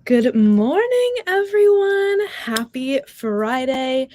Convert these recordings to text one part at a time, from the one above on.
Good morning, everyone. Happy Friday.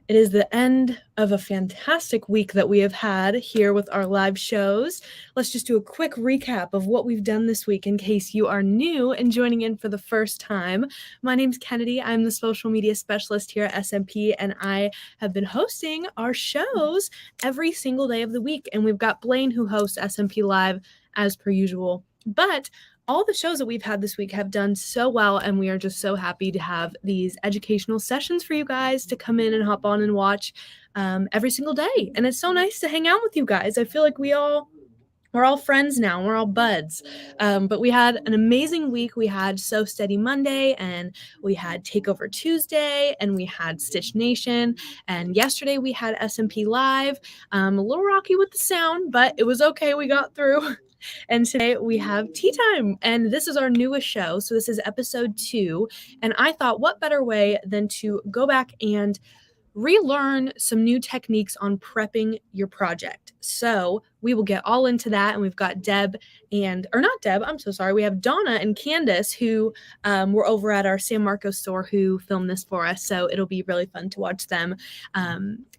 It is the end of a fantastic week that we have had here with our live shows. Let's just do a quick recap of what we've done this week in case you are new and joining in for the first time. My name's Kennedy. I'm the social media specialist here at SMP, and I have been hosting our shows every single day of the week. And we've got Blaine, who hosts SMP Live as per usual. But all the shows that we've had this week have done so well, and we are just so happy to have these educational sessions for you guys to come in and hop on and watch every single day. And it's so nice to hang out with you guys. I feel like we're all friends now. We're all buds. But we had an amazing week. We had Sew Steady Monday, and we had Takeover Tuesday, and we had Stitch Nation. And yesterday we had SMP Live. A little rocky with the sound, but it was okay. We got through. And today we have Tea Time, and this is our newest show. So this is episode 2. And I thought, what better way than to go back and relearn some new techniques on prepping your project. So we will get all into that, and we've got we have Donna and Candace who were over at our San Marcos store who filmed this for us. So it'll be really fun to watch them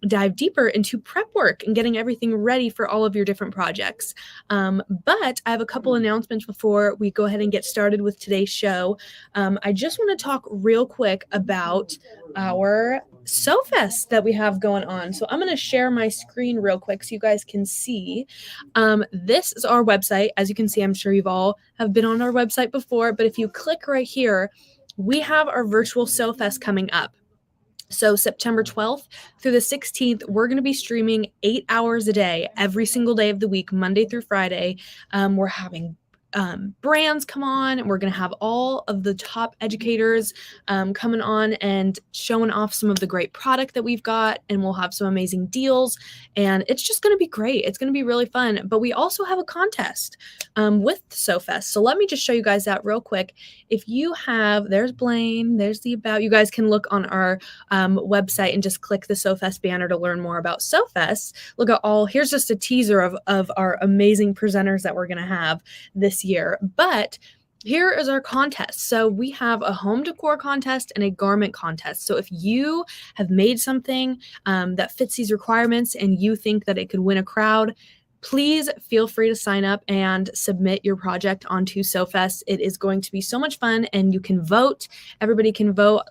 dive deeper into prep work and getting everything ready for all of your different projects. But I have a couple announcements before we go ahead and get started with today's show. I just want to talk real quick about our Sew Fest that we have going on. So I'm going to share my screen real quick so you guys can see. This is our website. As you can see, I'm sure you've all have been on our website before, but if you click right here, we have our virtual Sew Fest coming up. So September 12th through the 16th, we're going to be streaming 8 hours a day, every single day of the week, Monday through Friday. We're having brands come on, and we're going to have all of the top educators coming on and showing off some of the great product that we've got, and we'll have some amazing deals, and it's just going to be great. It's going to be really fun. But we also have a contest with Sew Fest. So let me just show you guys that real quick. If you have, there's Blaine, there's the about. You guys can look on our website and just click the Sew Fest banner to learn more about Sew Fest. Look at here's just a teaser of our amazing presenters that we're going to have this year. But here is our contest. So we have a home decor contest and a garment contest. So if you have made something that fits these requirements and you think that it could win a crowd, please feel free to sign up and submit your project onto Sew Fest. It is going to be so much fun, and you can vote. Everybody can vote.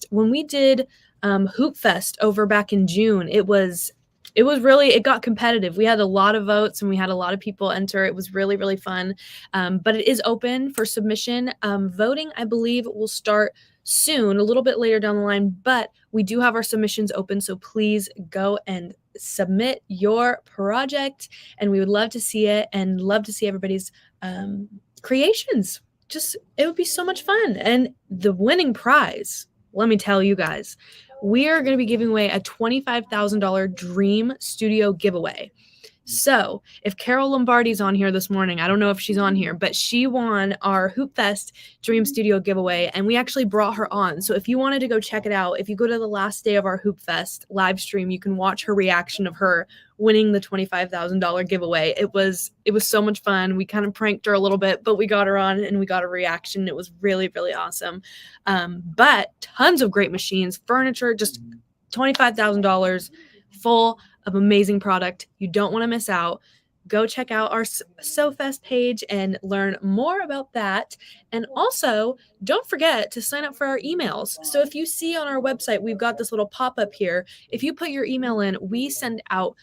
When we did Hoop Fest over back in June, it was it got competitive. We had a lot of votes and we had a lot of people enter. It was really, really fun. But it is open for submission. Voting, I believe, will start soon, a little bit later down the line, but we do have our submissions open. So please go and submit your project, and we would love to see it and love to see everybody's creations. It would be so much fun. And the winning prize, let me tell you guys, we are going to be giving away a $25,000 Dream Studio giveaway. So if Carol Lombardi's on here this morning, I don't know if she's on here, but she won our Hoop Fest Dream Studio giveaway, and we actually brought her on. So if you wanted to go check it out, if you go to the last day of our Hoop Fest live stream, you can watch her reaction of her winning the $25,000 giveaway. It was so much fun. We kind of pranked her a little bit, but we got her on and we got a reaction. It was really, really awesome. But tons of great machines, furniture, just $25,000 full of amazing product. You don't want to miss out. Go check out our SewFest page and learn more about that. And also, don't forget to sign up for our emails. So if you see on our website, we've got this little pop-up here. If you put your email in, we send out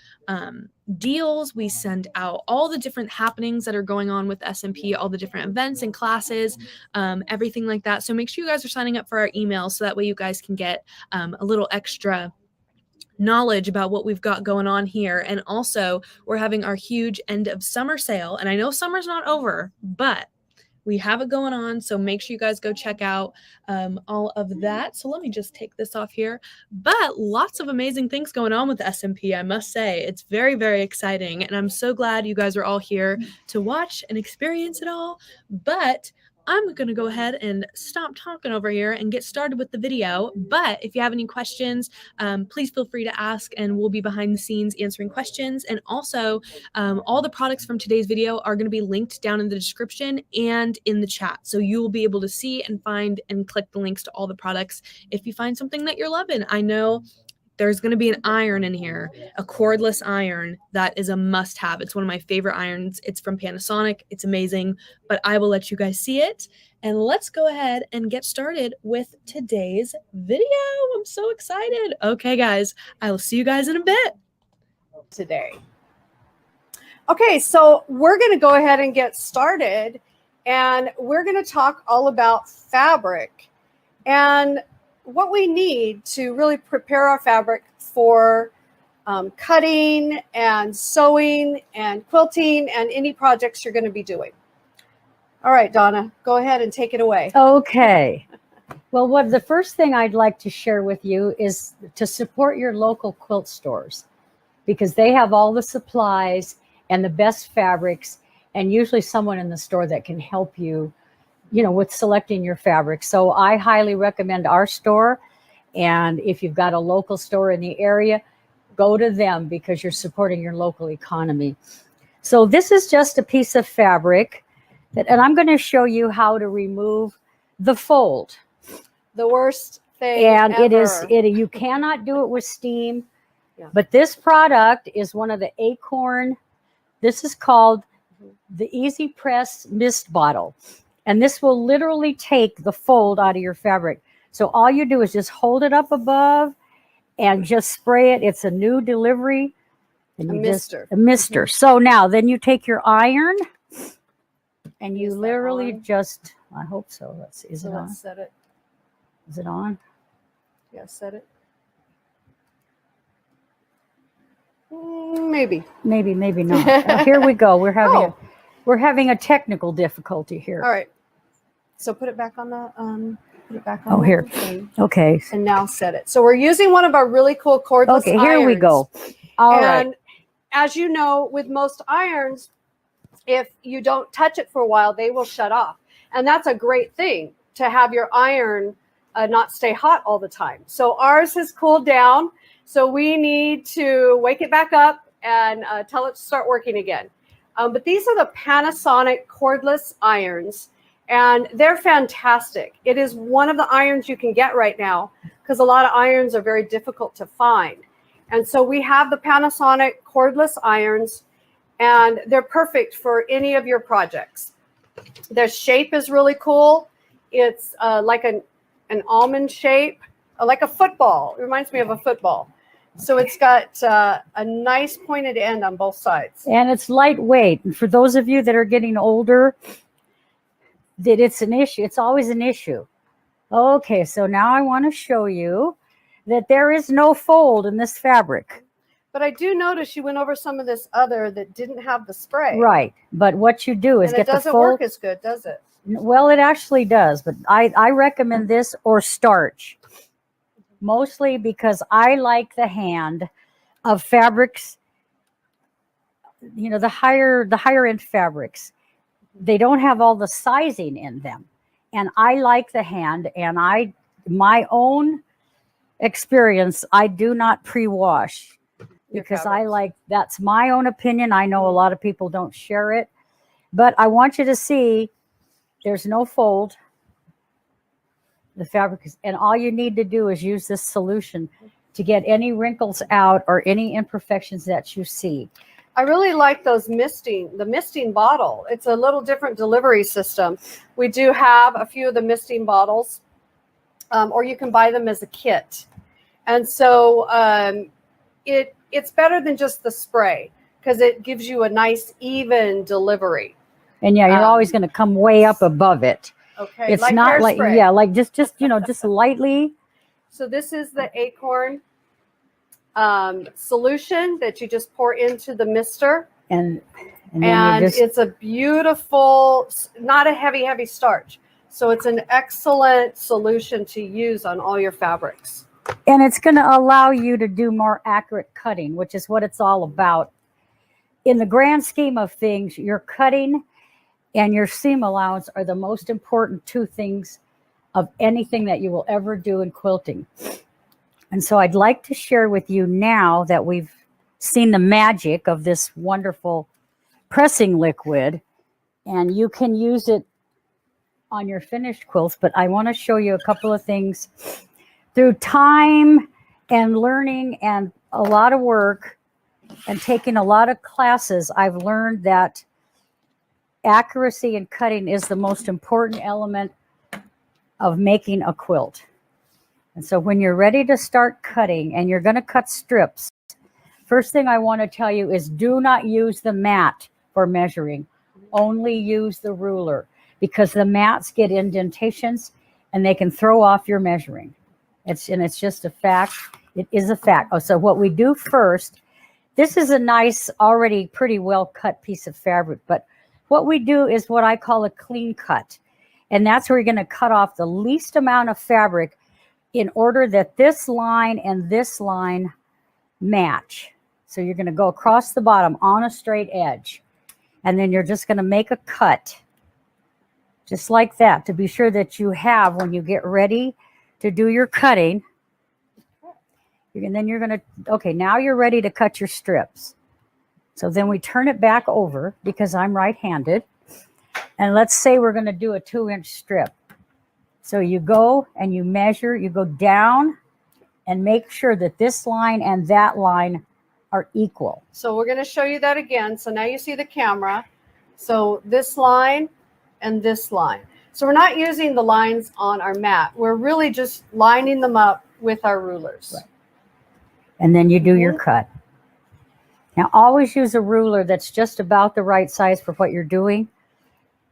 deals. We send out all the different happenings that are going on with SMP, all the different events and classes, everything like that. So make sure you guys are signing up for our emails so that way you guys can get a little extra knowledge about what we've got going on here. And also, we're having our huge end of summer sale. And I know summer's not over, but we have it going on. So make sure you guys go check out all of that. So let me just take this off here. But lots of amazing things going on with SMP, I must say. It's very, very exciting. And I'm so glad you guys are all here to watch and experience it all. But I'm going to go ahead and stop talking over here and get started with the video. But if you have any questions, please feel free to ask, and we'll be behind the scenes answering questions. And also, all the products from today's video are going to be linked down in the description and in the chat. So you will be able to see and find and click the links to all the products if you find something that you're loving. I know there's going to be an iron in here, a cordless iron that is a must-have. It's one of my favorite irons. It's from Panasonic. It's amazing, but I will let you guys see it. And let's go ahead and get started with today's video. I'm so excited. Okay, guys, I will see you guys in a bit. Today. Okay, so we're going to go ahead and get started, and we're going to talk all about fabric and what we need to really prepare our fabric for cutting and sewing and quilting and any projects you're going to be doing. All right, Donna, go ahead and take it away. Okay. Well, the first thing I'd like to share with you is to support your local quilt stores, because they have all the supplies and the best fabrics, and usually someone in the store that can help you, with selecting your fabric. So I highly recommend our store. And if you've got a local store in the area, go to them because you're supporting your local economy. So this is just a piece of fabric and I'm going to show you how to remove the fold. The worst thing and ever. You cannot do it with steam. Yeah. But this product is one of the Acorn. This is called the Easy Press Mist Bottle. And this will literally take the fold out of your fabric. So all you do is just hold it up above and just spray it. It's a new delivery. And a mister. A mister. So now then you take your iron and you Is that literally on? just, I hope so. Let's see. Is it on? Let's set it. Is it on? Yeah, set it. Maybe. Maybe not. Here we go. We're having a technical difficulty here. All right. So put it back on the put it back on the here. thing. Okay. And now set it. So we're using one of our really cool cordless Okay, here we irons. go. All right. And as you know, with most irons, if you don't touch it for a while, they will shut off. And that's a great thing, to have your iron not stay hot all the time. So ours has cooled down. So we need to wake it back up and tell it to start working again. But these are the Panasonic cordless irons, and they're fantastic. It is one of the irons you can get right now because a lot of irons are very difficult to find. And so we have the Panasonic cordless irons, and they're perfect for any of your projects. Their shape is really cool. It's like an almond shape, like a football. It reminds me of a football. So it's got a nice pointed end on both sides. And it's lightweight. And for those of you that are getting older, that it's an issue. It's always an issue. Okay, so now I want to show you that there is no fold in this fabric. But I do notice you went over some of this other that didn't have the spray. Right. But what you do is And get it doesn't the fold. work as good, does it? Well, it actually does, but I recommend this or starch. Mostly because I like the hand of fabrics, you know, the higher end fabrics. They don't have all the sizing in them. And I like the hand, and my own experience, I do not pre-wash because I like, that's my own opinion. I know a lot of people don't share it, but I want you to see there's no fold. The fabric is, and all you need to do is use this solution to get any wrinkles out or any imperfections that you see. I really like the misting bottle. It's a little different delivery system. We do have a few of the misting bottles, or you can buy them as a kit. And so it's better than just the spray because it gives you a nice even delivery. And yeah, you're always going to come way up above it. Okay, it's like not like hairspray. Yeah, like just you know, just lightly. So this is the acorn solution that you just pour into the mister, and it's a beautiful, not a heavy starch. So it's an excellent solution to use on all your fabrics. And it's going to allow you to do more accurate cutting, which is what it's all about. In the grand scheme of things, your cutting and your seam allowance are the most important two things of anything that you will ever do in quilting. And so I'd like to share with you now that we've seen the magic of this wonderful pressing liquid, and you can use it on your finished quilts, but I want to show you a couple of things. Through time and learning and a lot of work and taking a lot of classes, I've learned that accuracy in cutting is the most important element of making a quilt. And so when you're ready to start cutting and you're going to cut strips, first thing I want to tell you is do not use the mat for measuring. Only use the ruler, because the mats get indentations and they can throw off your measuring. It's just a fact. It is a fact. Oh, so what we do first, this is a nice, already pretty well cut piece of fabric, but what we do is what I call a clean cut. And that's where you're going to cut off the least amount of fabric in order that this line and this line match. So you're going to go across the bottom on a straight edge. And then you're just going to make a cut just like that to be sure that you have, when you get ready to do your cutting, and then you're going to, okay, now you're ready to cut your strips. So then we turn it back over because I'm right-handed. And let's say we're going to do a 2-inch strip. So you go and you measure, you go down and make sure that this line and that line are equal. So we're going to show you that again. So now you see the camera. So this line and this line. So we're not using the lines on our mat. We're really just lining them up with our rulers. Right. And then you do your cut. Now, always use a ruler that's just about the right size for what you're doing,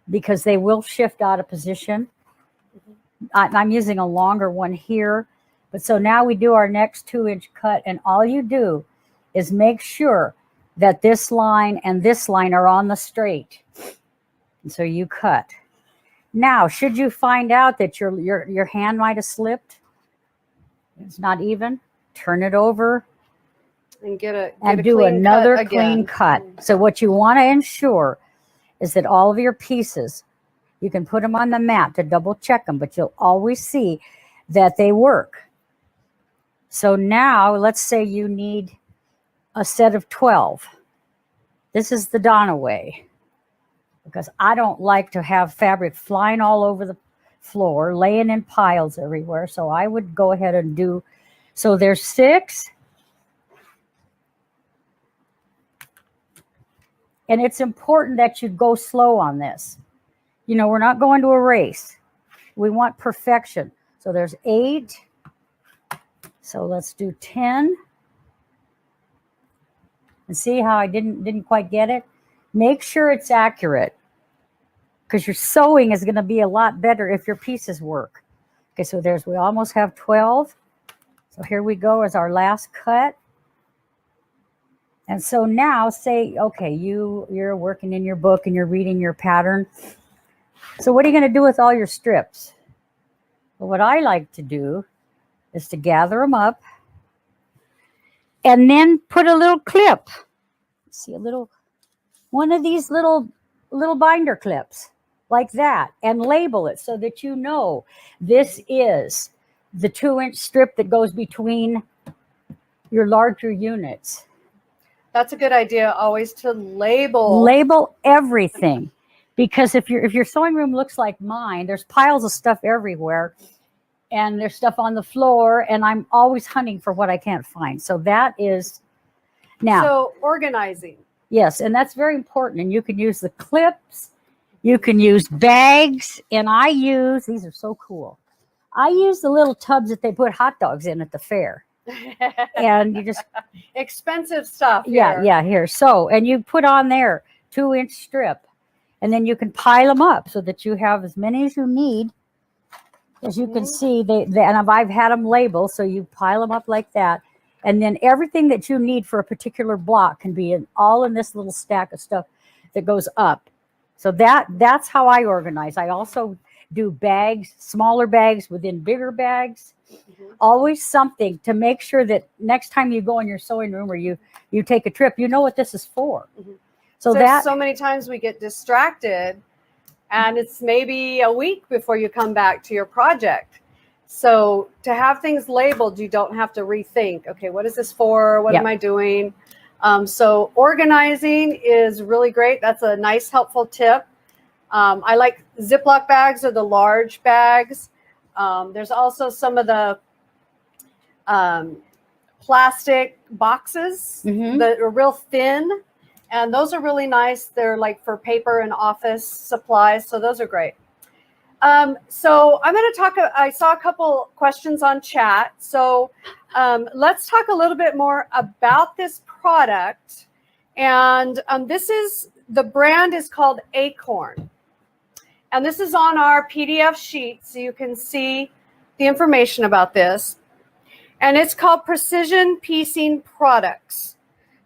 because they will shift out of position. I'm using a longer one here. But so now we do our next 2-inch cut, and all you do is make sure that this line and this line are on the straight. And so you cut. Now, should you find out that your hand might have slipped, it's not even, turn it over and get do another clean cut. So what you want to ensure is that all of your pieces, you can put them on the mat to double check them, but you'll always see that they work. So now let's say you need a set of 12. This is the Donna way, because I don't like to have fabric flying all over the floor, laying in piles everywhere. So I would go ahead and do, so there's 6. And it's important that you go slow on this. You know, we're not going to a race. We want perfection. So there's 8. So let's do 10. And see how I didn't quite get it? Make sure it's accurate, because your sewing is going to be a lot better if your pieces work. Okay, so we almost have 12. So here we go as our last cut. And so now say, okay, you're working in your book and you're reading your pattern. So what are you going to do with all your strips? Well, what I like to do is to gather them up and then put a little clip. See, one of these little binder clips like that, and label it so that you know this is the 2-inch strip that goes between your larger units. That's a good idea, always to label everything, because if your sewing room looks like mine, there's piles of stuff everywhere, and there's stuff on the floor, and I'm always hunting for what I can't find. So that is now. So organizing. Yes, and that's very important. And you can use the clips, you can use bags, and these are so cool. I use the little tubs that they put hot dogs in at the fair. And you just expensive stuff. Here. So, and you put on there 2-inch strip, and then you can pile them up so that you have as many as you need. As you can see, and I've had them labeled, so you pile them up like that. And then everything that you need for a particular block can be all in this little stack of stuff that goes up. So that's how I organize. I also do bags, smaller bags within bigger bags. Always something to make sure that next time you go in your sewing room or you take a trip, you know what this is for. So many times we get distracted, and it's maybe a week before you come back to your project. So to have things labeled, you don't have to rethink, okay, what is this for? What am I doing? So organizing is really great. That's a nice, helpful tip. I like Ziploc bags or the large bags. There's also some of the plastic boxes that are real thin, and those are really nice. They're like for paper and office supplies, so those are great. So I'm going to talk, I saw a couple questions on chat. So let's talk a little bit more about this product. And the brand is called Acorn. And this is on our PDF sheet, so you can see the information about this. And it's called Precision Piecing Products.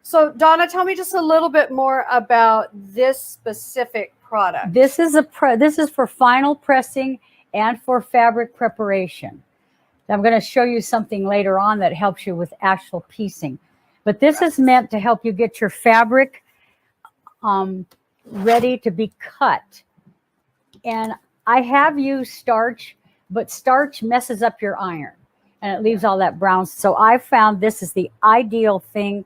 So Donna, tell me just a little bit more about this specific product. This is for final pressing and for fabric preparation. I'm going to show you something later on that helps you with actual piecing. But this is meant to help you get your fabric ready to be cut. And I have used starch, but starch messes up your iron and it leaves all that brown. So I found this is the ideal thing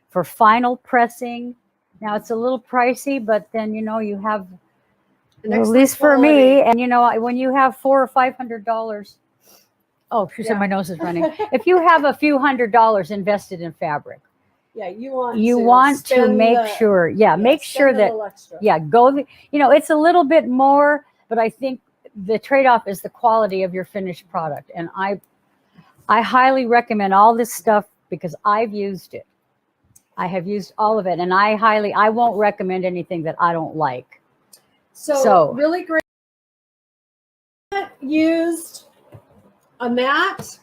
for final pressing. Now it's a little pricey, but then, you have, at least for me, and when you have $400 or $500, oh, she said my nose is running. If you have a few $100s invested in fabric, you want to make sure, make sure that, it's a little bit more, but I think the trade-off is the quality of your finished product. And I highly recommend all this stuff because I've used it. I have used all of it, and I won't recommend anything that I don't like. So really great. Used a mat,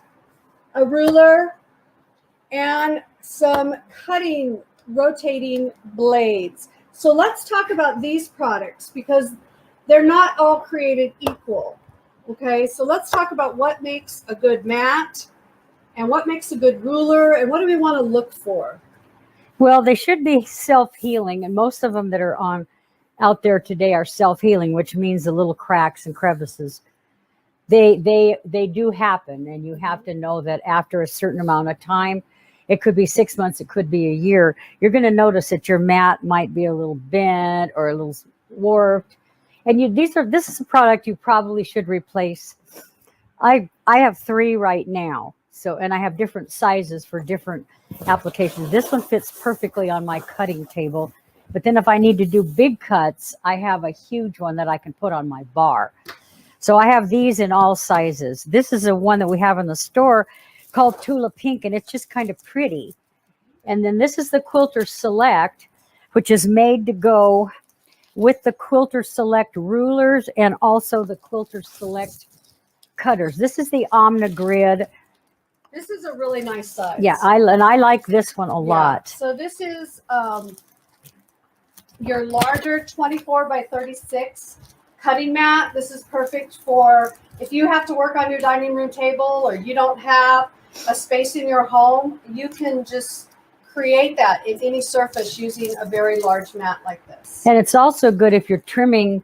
a ruler, and some rotating blades. So let's talk about these products because they're not all created equal. Okay, so let's talk about what makes a good mat and what makes a good ruler and what do we want to look for? Well, they should be self-healing, and most of them that are out there today are self-healing, which means the little cracks and crevices. They do happen, and you have to know that after a certain amount of time, it could be 6 months, it could be a year, you're going to notice that your mat might be a little bent or a little warped. And this is a product you probably should replace. I have 3 right now. So, and I have different sizes for different applications. This one fits perfectly on my cutting table. But then if I need to do big cuts, I have a huge one that I can put on my bar. So I have these in all sizes. This is a one that we have in the store called Tula Pink, and it's just kind of pretty. And then this is the Quilter Select, which is made to go with the Quilter Select rulers and also the Quilter Select cutters. This is the Omnigrid. This is a really nice size. Yeah, I like this one a lot. So this is your larger 24 by 36 cutting mat. This is perfect for if you have to work on your dining room table or you don't have a space in your home, you can just create that in any surface using a very large mat like this. And it's also good if you're trimming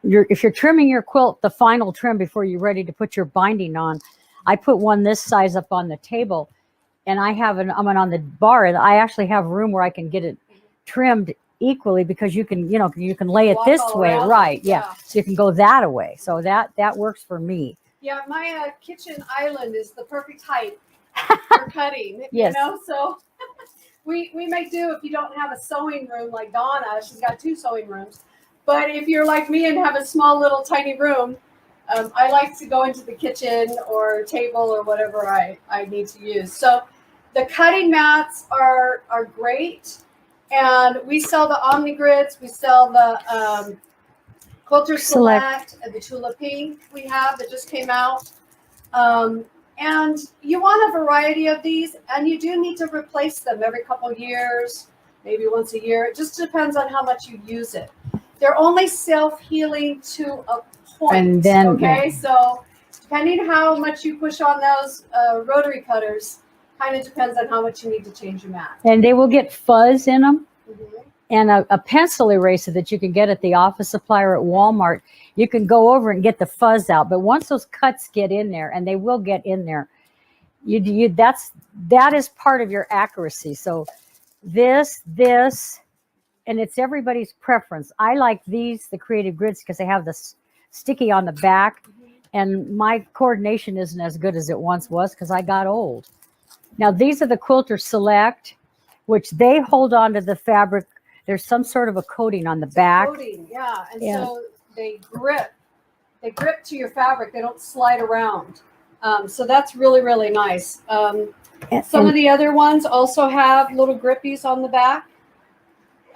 your quilt, the final trim before you're ready to put your binding on. I put one this size up on the table, and I have an on the bar, and I actually have room where I can get it trimmed equally, because you can lay it this way, right? Yeah. So you can go that away. So that works for me. Yeah, my kitchen island is the perfect height for cutting. Yes. So we may do if you don't have a sewing room like Donna. She's got 2 sewing rooms. But if you're like me and have a small little tiny room, I like to go into the kitchen or table or whatever I need to use. So the cutting mats are great. And we sell the Omnigrids. We sell the Quilter Select and the Tula Pink we have that just came out. And you want a variety of these, and you do need to replace them every couple of years, maybe once a year. It just depends on how much you use it. They're only self-healing to a point. And then, okay, so depending how much you push on those rotary cutters, kind of depends on how much you need to change your mat. And they will get fuzz in them. And a pencil eraser that you can get at the office supply or at Walmart. You can go over and get the fuzz out. But once those cuts get in there, and they will get in there, that is part of your accuracy. So this, and it's everybody's preference. I like these, the Creative Grids, because they have the sticky on the back. And my coordination isn't as good as it once was because I got old. Now, these are the Quilter Select, which they hold on to the fabric. There's some sort of a coating on the back. Coating, yeah. And so they grip. They grip to your fabric. They don't slide around. So that's really, really nice. Some of the other ones also have little grippies on the back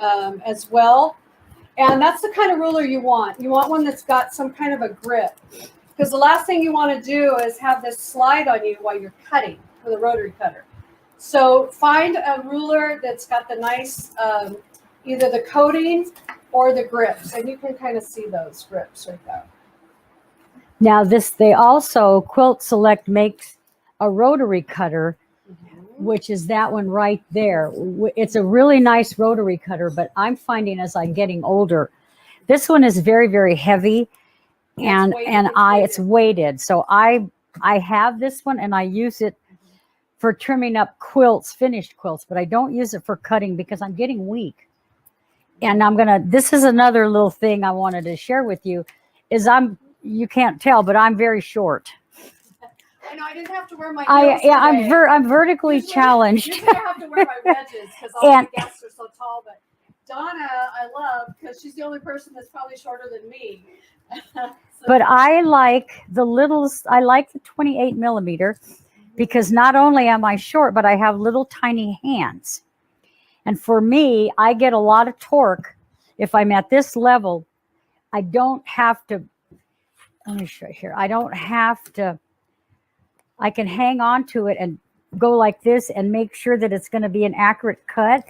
as well. And that's the kind of ruler you want. You want one that's got some kind of a grip. Because the last thing you want to do is have this slide on you while you're cutting with a rotary cutter. So find a ruler that's got the nice, either the coating or the grips. And you can kind of see those grips right there. Now they also, Quilt Select makes a rotary cutter, which is that one right there. It's a really nice rotary cutter, but I'm finding as I'm getting older, this one is very, very heavy, and it's weighted. So I have this one, and I use it for trimming up quilts, finished quilts, but I don't use it for cutting because I'm getting weak. And this is another little thing I wanted to share with you, is you can't tell, but I'm very short. I know, I didn't have to wear my heels today. I'm vertically challenged. Usually I have to wear my wedges because all my guests are so tall. But Donna, I love, because she's the only person that's probably shorter than me. But I like the 28 millimeter, because not only am I short, but I have little tiny hands. And for me, I get a lot of torque. If I'm at this level, I don't have to, let me show you here. I can hang on to it and go like this and make sure that it's going to be an accurate cut.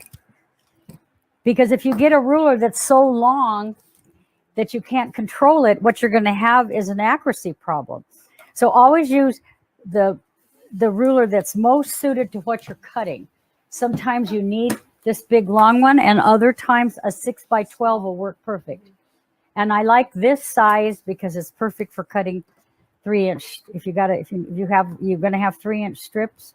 Because if you get a ruler that's so long that you can't control it, what you're going to have is an accuracy problem. So always use the ruler that's most suited to what you're cutting. Sometimes you need this big long one, and other times a 6x12 will work perfect. And I like this size because it's perfect for cutting 3-inch. You're going to have 3-inch strips,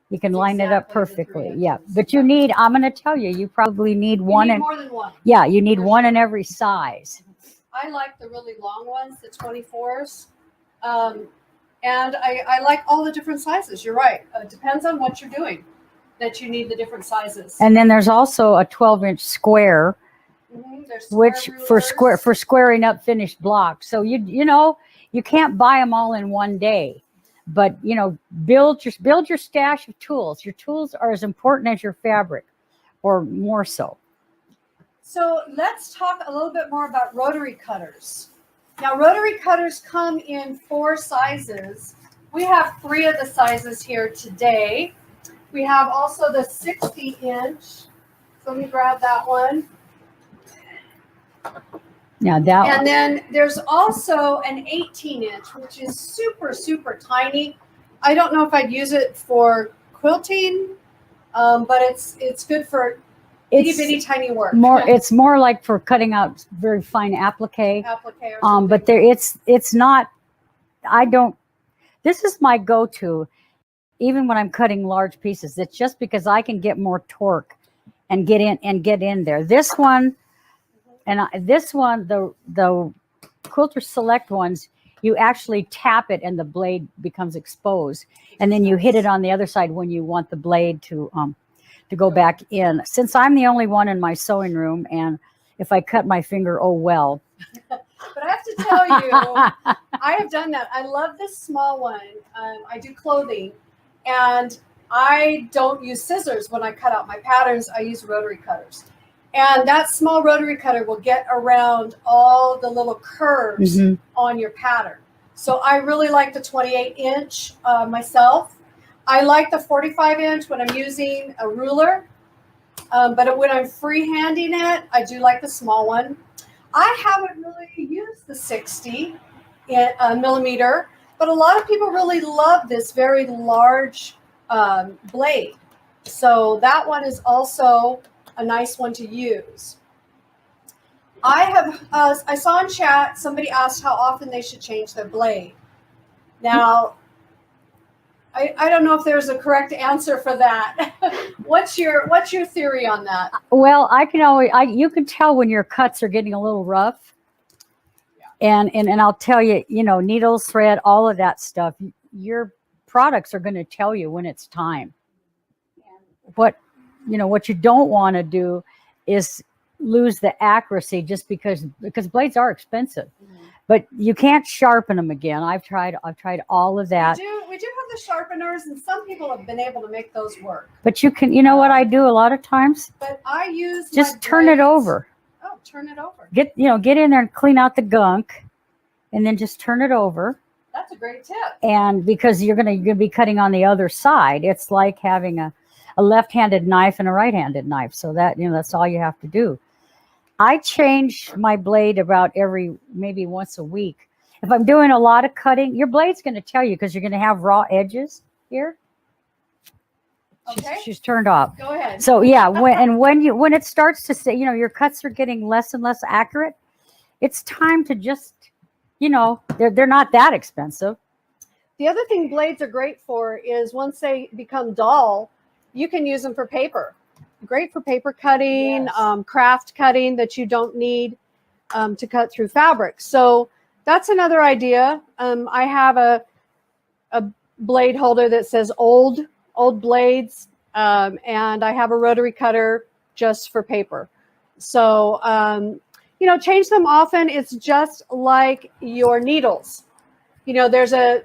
you can line it up perfectly. Yeah, but I'm going to tell you, you probably need one. More than one. Yeah, you need one in every size. I like the really long ones, the 24s. And I like all the different sizes. You're right. It depends on what you're doing that you need the different sizes. And then there's also a 12-inch square, which for squaring up finished blocks. So you can't buy them all in one day. But you know, build your stash of tools. Your tools are as important as your fabric, or more so. So let's talk a little bit more about rotary cutters. Now, rotary cutters come in 4 sizes. We have 3 of the sizes here today. We have also the 60-inch. So let me grab that one. Now that And then there's also an 18-inch, which is super, super tiny. I don't know if I'd use it for quilting, but it's good for itty bitty tiny work. It's more like for cutting out very fine applique. But it's not. I don't. This is my go-to, even when I'm cutting large pieces. It's just because I can get more torque and get in there. This one. And this one, the Quilter Select ones, you actually tap it and the blade becomes exposed, and then you hit it on the other side when you want the blade to go back in. Since I'm the only one in my sewing room, and if I cut my finger, oh well. But I have to tell you, I have done that. I love this small one. I do clothing, and I don't use scissors when I cut out my patterns. I use rotary cutters. And that small rotary cutter will get around all the little curves on your pattern. So I really like the 28-inch myself. I like the 45-inch when I'm using a ruler. But when I'm freehanding it, I do like the small one. I haven't really used the 60 millimeter, but a lot of people really love this very large blade. So that one is also a nice one to use. I saw in chat somebody asked how often they should change their blade. Now, I don't know if there's a correct answer for that. What's your theory on that? Well, you can tell when your cuts are getting a little rough. Yeah. And I'll tell you, needles, thread, all of that stuff, your products are going to tell you when it's time. What you don't want to do is lose the accuracy just because blades are expensive. But you can't sharpen them again. I've tried all of that. We do have the sharpeners, and some people have been able to make those work. But you can, what I do a lot of times? But I use just turn it over. Oh, turn it over. Get in there and clean out the gunk, and then just turn it over. That's a great tip. And because you're gonna be cutting on the other side, it's like having a left-handed knife and a right-handed knife. So that, that's all you have to do. I change my blade about maybe once a week. If I'm doing a lot of cutting, your blade's going to tell you, because you're going to have raw edges here. Okay. She's turned off. Go ahead. So yeah, when it starts to say, your cuts are getting less and less accurate, it's time to just, they're not that expensive. The other thing blades are great for is once they become dull, you can use them for paper. Great for paper cutting, yes. Craft cutting that you don't need to cut through fabric. So that's another idea. I have a blade holder that says old blades, and I have a rotary cutter just for paper. So, change them often. It's just like your needles. There's 8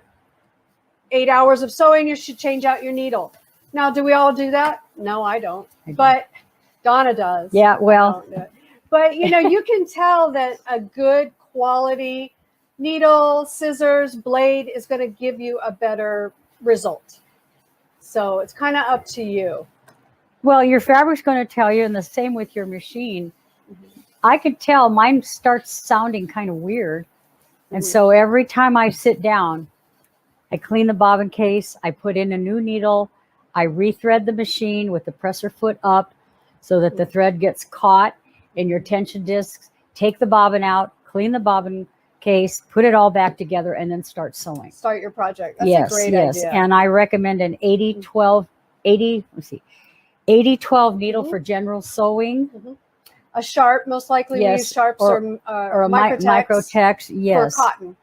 hours of sewing, you should change out your needle. Now, do we all do that? No, I don't. But Donna does. Yeah, well. But, you can tell that a good quality needle, scissors, blade is going to give you a better result. So it's kind of up to you. Well, your fabric's going to tell you, and the same with your machine. I could tell mine starts sounding kind of weird. And so every time I sit down, I clean the bobbin case, I put in a new needle, I rethread the machine with the presser foot up so that the thread gets caught in your tension discs, take the bobbin out, clean the bobbin case, put it all back together, and then start sewing. Start your project. That's a great idea. And I recommend an 80-12 needle for general sewing. A sharp, most likely we use sharps or a microtex, yes. For cotton.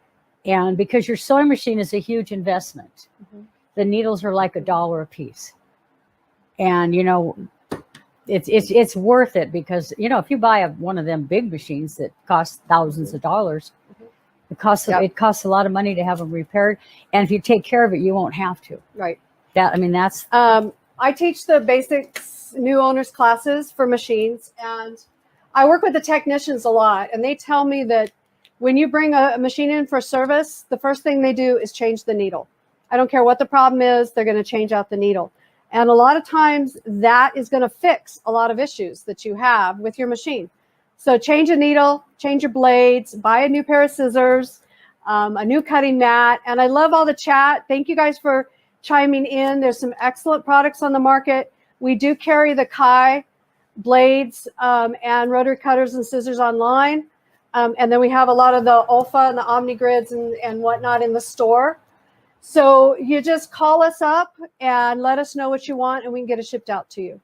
And because your sewing machine is a huge investment, the needles are like $1 a piece. And, it's worth it because, if you buy one of them big machines that cost thousands of dollars, It costs a lot of money to have them repaired, and if you take care of it, you won't have to. Right. That's. I teach the basics new owners classes for machines, and I work with the technicians a lot, and they tell me that when you bring a machine in for service, the first thing they do is change the needle. I don't care what the problem is, they're going to change out the needle. And a lot of times that is going to fix a lot of issues that you have with your machine. So change a needle, change your blades, buy a new pair of scissors, a new cutting mat. And I love all the chat. Thank you guys for chiming in. There's some excellent products on the market. We do carry the Kai blades and rotary cutters and scissors online. And then we have a lot of the Olfa and the Omni grids and whatnot in the store. So you just call us up and let us know what you want, and we can get it shipped out to you.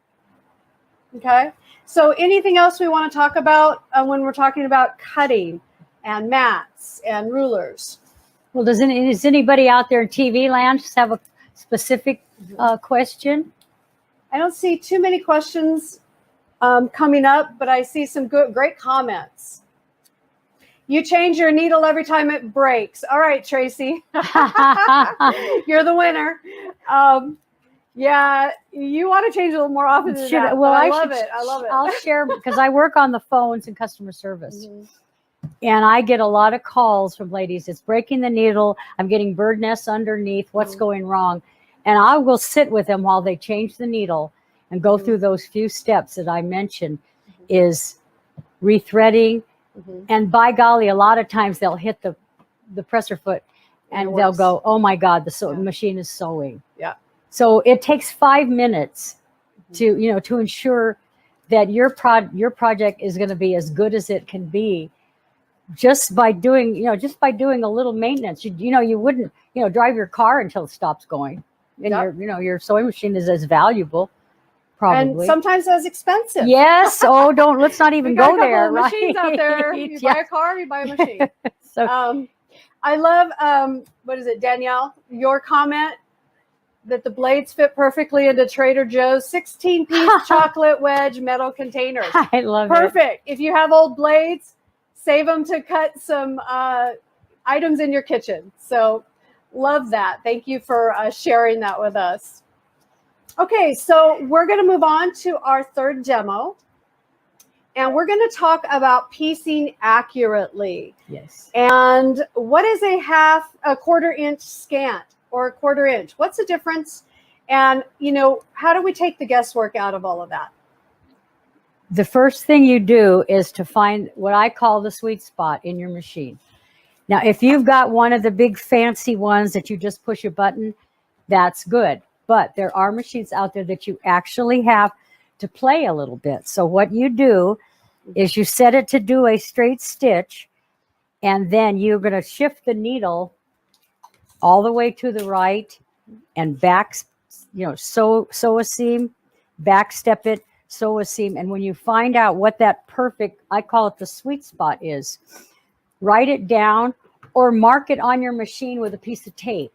Okay. So anything else we want to talk about when we're talking about cutting and mats and rulers? Well, does anybody out there in TV land just have a specific question? I don't see too many questions coming up, but I see some great comments. You change your needle every time it breaks. All right, Tracy. You're the winner. Yeah, you want to change a little more often than that. Well, I love it. I love it. I'll share because I work on the phones in customer service. And I get a lot of calls from ladies. It's breaking the needle. I'm getting bird nests underneath. What's going wrong? And I will sit with them while they change the needle and go through those few steps that I mentioned is rethreading. And by golly, a lot of times they'll hit the presser foot and they'll go, oh my God, the machine is sewing. Yeah. So it takes 5 minutes to ensure that your project is going to be as good as it can be just by doing a little maintenance. You wouldn't, drive your car until it stops going. And your sewing machine is as valuable. Probably. And sometimes as expensive. Yes. Oh, let's not even go there. Right? Machines out there. You buy a car, you buy a machine. So I love, what is it, Danielle? Your comment that the blades fit perfectly into Trader Joe's 16-piece chocolate wedge metal containers. I love it. Perfect. If you have old blades, save them to cut some items in your kitchen. So love that. Thank you for sharing that with us. Okay, so we're going to move on to our third demo, and we're going to talk about piecing accurately. Yes. And what is a quarter inch scant or a quarter inch? What's the difference? And, how do we take the guesswork out of all of that? The first thing you do is to find what I call the sweet spot in your machine. Now, if you've got one of the big fancy ones that you just push a button, that's good. But there are machines out there that you actually have to play a little bit. So what you do is you set it to do a straight stitch, and then you're going to shift the needle all the way to the right and back, sew a seam, back step it, sew a seam. And when you find out what that perfect, I call it the sweet spot is, write it down or mark it on your machine with a piece of tape.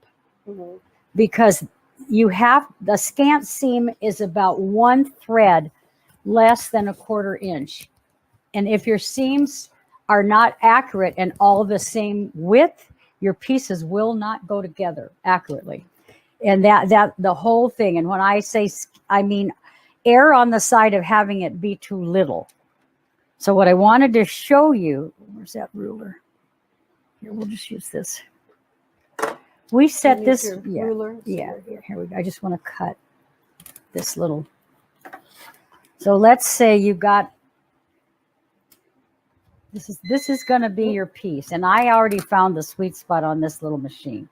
Because the scant seam is about 1 thread less than a quarter inch. And if your seams are not accurate and all the same width, your pieces will not go together accurately. And that the whole thing. And when I say, I mean, err on the side of having it be too little. So what I wanted to show you, where's that ruler? Here, we'll just use this. We set this, ruler. Here we go. I just want to cut this little. So let's say you got, this is going to be your piece. And I already found the sweet spot on this little machine.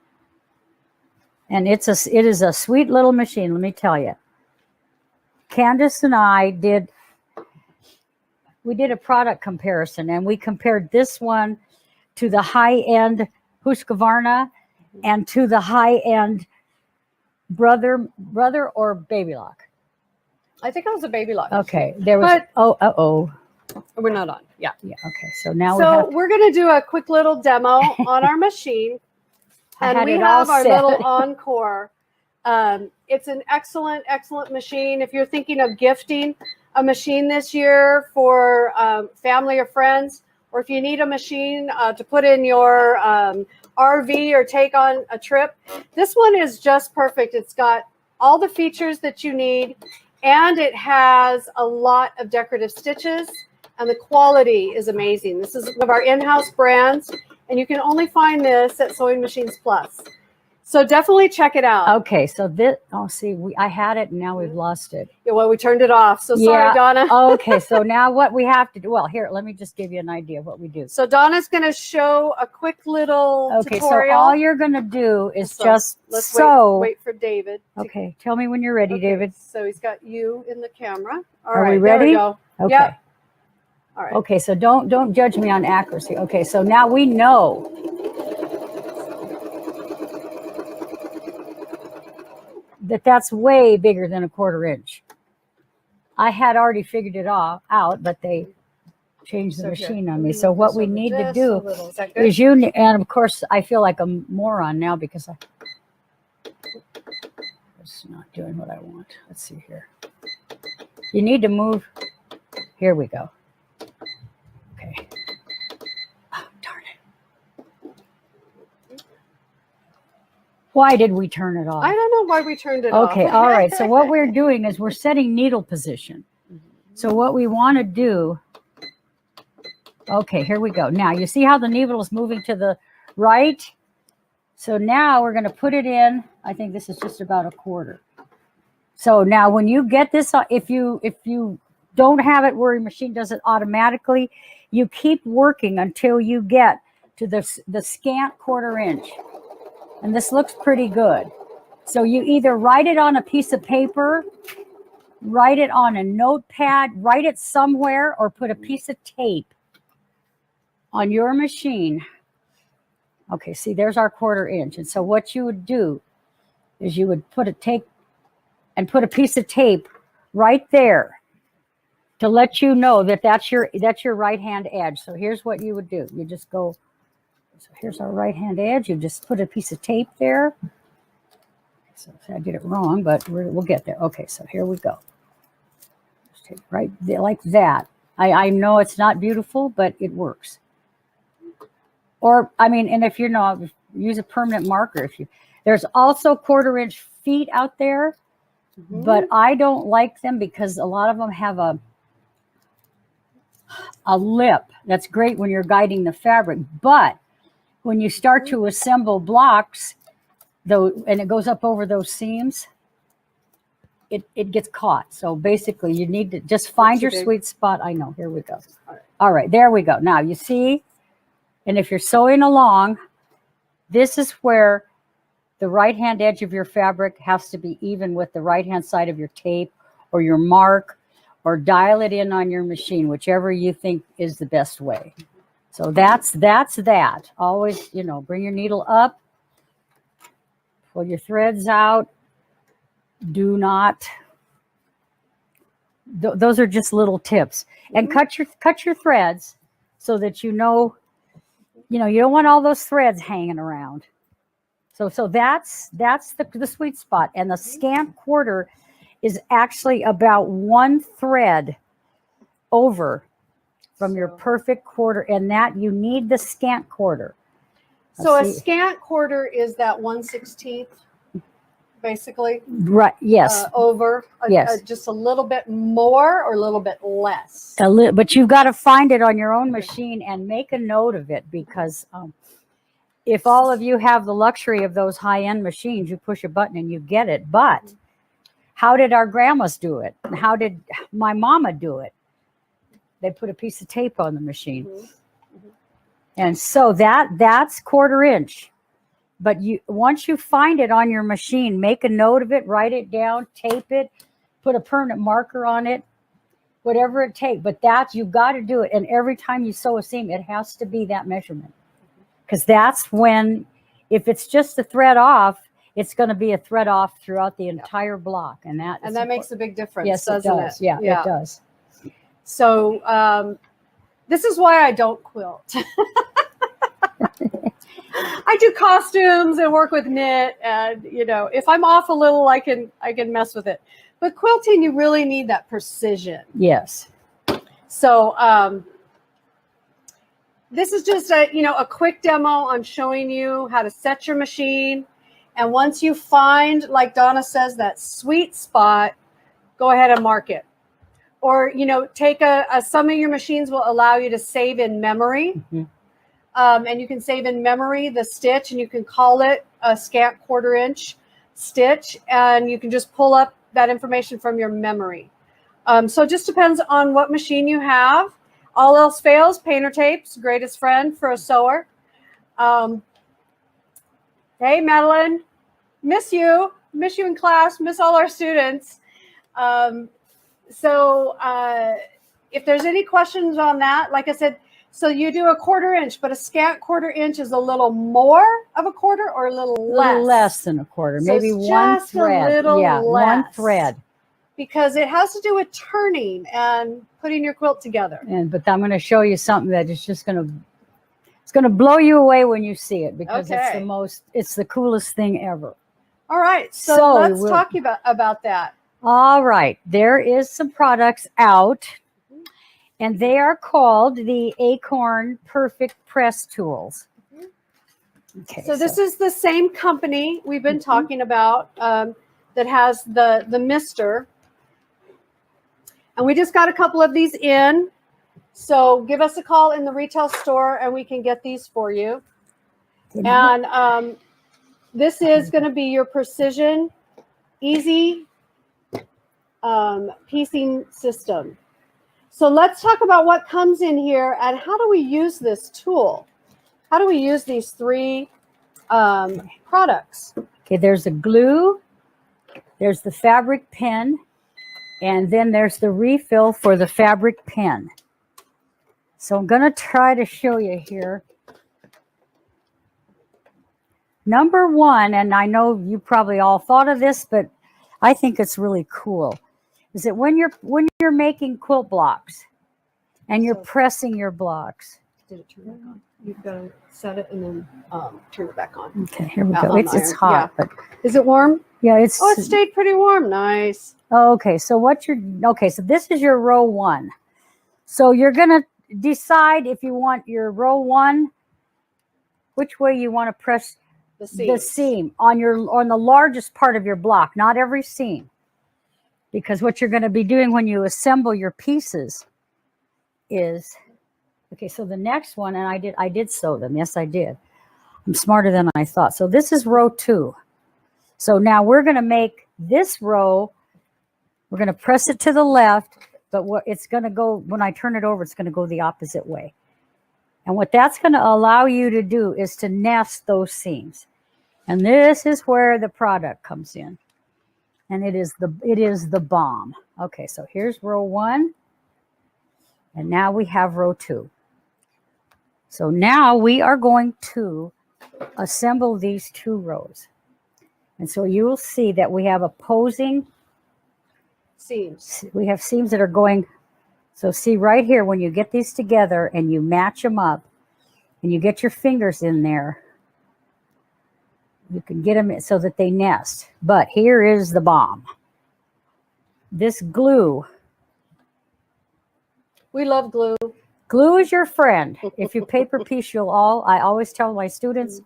And it is a sweet little machine, let me tell you. Candace and I did a product comparison, and we compared this one to the high-end Husqvarna and to the high-end brother or baby lock. I think it was a baby lock. Okay, there was. We're not on. Yeah. Okay, so now we're going to do a quick little demo on our machine, and we have our little Encore. It's an excellent machine. If you're thinking of gifting a machine this year for family or friends, or if you need a machine to put in your RV or take on a trip, this one is just perfect. It's got all the features that you need, and it has a lot of decorative stitches, and the quality is amazing. This is one of our in-house brands, and you can only find this at Sewing Machines Plus. So definitely check it out. Okay, so this, oh, see, I had it and now we've lost it. Yeah, well, we turned it off. So sorry, Donna. Okay, so now what we have to do, well, here, let me just give you an idea of what we do. So Donna's going to show a quick little tutorial. So all you're going to do is let's sew. Wait for David. Okay, tell me when you're ready, David. So he's got you in the camera. All Are right, we ready? There we go. Okay. Yep. All right. Okay, so don't judge me on accuracy. Okay, so now we know that's way bigger than a 1/4 inch. I had already figured it all out, but they changed the machine on me. So what we need to do is and of course I feel like a moron now because it's not doing what I want. Let's see here. You need to move. Here we go. Okay. Oh, darn it. Why did we turn it off? I don't know why we turned it off. Okay, all right. So what we're doing is we're setting needle position. So what we want to do, okay, here we go. Now you see how the needle is moving to the right? So now we're going to put it in. I think this is just about a 1/4. So now when you get this, if you don't have it where your machine does it automatically, you keep working until you get to the scant 1/4 inch. And this looks pretty good. So you either write it on a piece of paper, write it on a notepad, write it somewhere, or put a piece of tape on your machine. Okay, see, there's our 1/4 inch. And so what you would do is you would put a piece of tape right there to let you know that that's your right hand edge. So here's what you would do. You just go, so here's our right hand edge. You just put a piece of tape there. So I did it wrong, but we'll get there. Okay, so here we go. Just take right there, like that. I know it's not beautiful, but it works. Or, I mean, and if you're not, use a permanent marker. There's also 1/4 inch feet out there, but I don't like them because a lot of them have a lip. That's great when you're guiding the fabric, but when you start to assemble blocks, though, and it goes up over those seams, it gets caught. So basically you need to just find your sweet spot. I know, here we go. All right, there we go. Now you see, and if you're sewing along, this is where the right hand edge of your fabric has to be even with the right hand side of your tape or your mark, or dial it in on your machine, whichever you think is the best way. So that's that. Always, bring your needle up, pull your threads out. Do not, those are just little tips. And cut your threads so that you don't want all those threads hanging around. So that's the sweet spot. And the scant 1/4 is actually about 1 thread over from your perfect 1/4, and that you need the scant 1/4. So a scant 1/4 is that 1/16, basically. Right. Yes. Over. Yes. Just a little bit more or a little bit less. But you've got to find it on your own machine and make a note of it, because if all of you have the luxury of those high-end machines, you push a button and you get it. But how did our grandmas do it? And how did my mama do it? They put a piece of tape on the machine. And so that's 1/4 inch. But once you find it on your machine, make a note of it, write it down, tape it, put a permanent marker on it, whatever it takes. But you've got to do it. And every time you sew a seam, it has to be that measurement. Because that's when, if it's just a thread off, it's going to be a thread off throughout the entire block. And that makes a big difference, yes, doesn't it? Does. it? Yeah, it does. So this is why I don't quilt. I do costumes and work with knit, and if I'm off a little, I can mess with it. But quilting, you really need that precision. Yes. So this is just a quick demo on showing you how to set your machine. And once you find, like Donna says, that sweet spot, go ahead and mark it. Or, take some of your machines will allow you to save in memory. Mm-hmm. And you can save in memory the stitch, and you can call it a scant 1/4 inch stitch, and you can just pull up that information from your memory. So it just depends on what machine you have. All else fails, painter tape's greatest friend for a sewer. Hey, Madeline, miss you in class, miss all our students. So if there's any questions on that, like I said, so you do a 1/4 inch, but a scant 1/4 inch is a little more of a 1/4 or a little less? A little less than a 1/4, So maybe it's one just thread. a little Yeah, one less. thread. Because it has to do with turning and putting your quilt together. But I'm going to show you something that is just going to blow you away when you see it, because it's the coolest thing ever. All right, so let's talk about that. All right, there is some products out, and they are called the Acorn Perfect Press Tools. Okay, so this is the same company we've been talking about that has the mister. And we just got a couple of these in. So give us a call in the retail store and we can get these for you. And this is going to be your precision, easy piecing system. So let's talk about what comes in here and how do we use this tool? How do we use these 3 products? Okay, there's a glue, there's the fabric pen, and then there's the refill for the fabric pen. So I'm going to try to show you here. Number 1, and I know you probably all thought of this, but I think it's really cool, is that when you're making quilt blocks and you're pressing your blocks. Did it turn back on? You've got to set it and then turn it back on. Okay, here we go. It's hot. Yeah. But is it warm? Yeah, it stayed pretty warm. Nice. Okay, so so this is your row 1. So you're going to decide if you want your row 1, which way you want to press the seam on the largest part of your block, not every seam. Because what you're going to be doing when you assemble your pieces is, okay, so the next one, and I did sew them. Yes, I did. I'm smarter than I thought. So this is row 2. So now we're going to make this row, we're going to press it to the left, but it's going to go, when I turn it over, it's going to go the opposite way. And what that's going to allow you to do is to nest those seams. And this is where the product comes in. And it is the bomb. Okay, so here's row 1. And now we have row 2. So now we are going to assemble these 2 rows. And so you will see that we have opposing seams. We have seams that are going. So see right here, when you get these together and you match them up and you get your fingers in there, you can get them so that they nest. But here is the bomb. This glue. We love glue. Glue is your friend. If you paper piece, I always tell my students,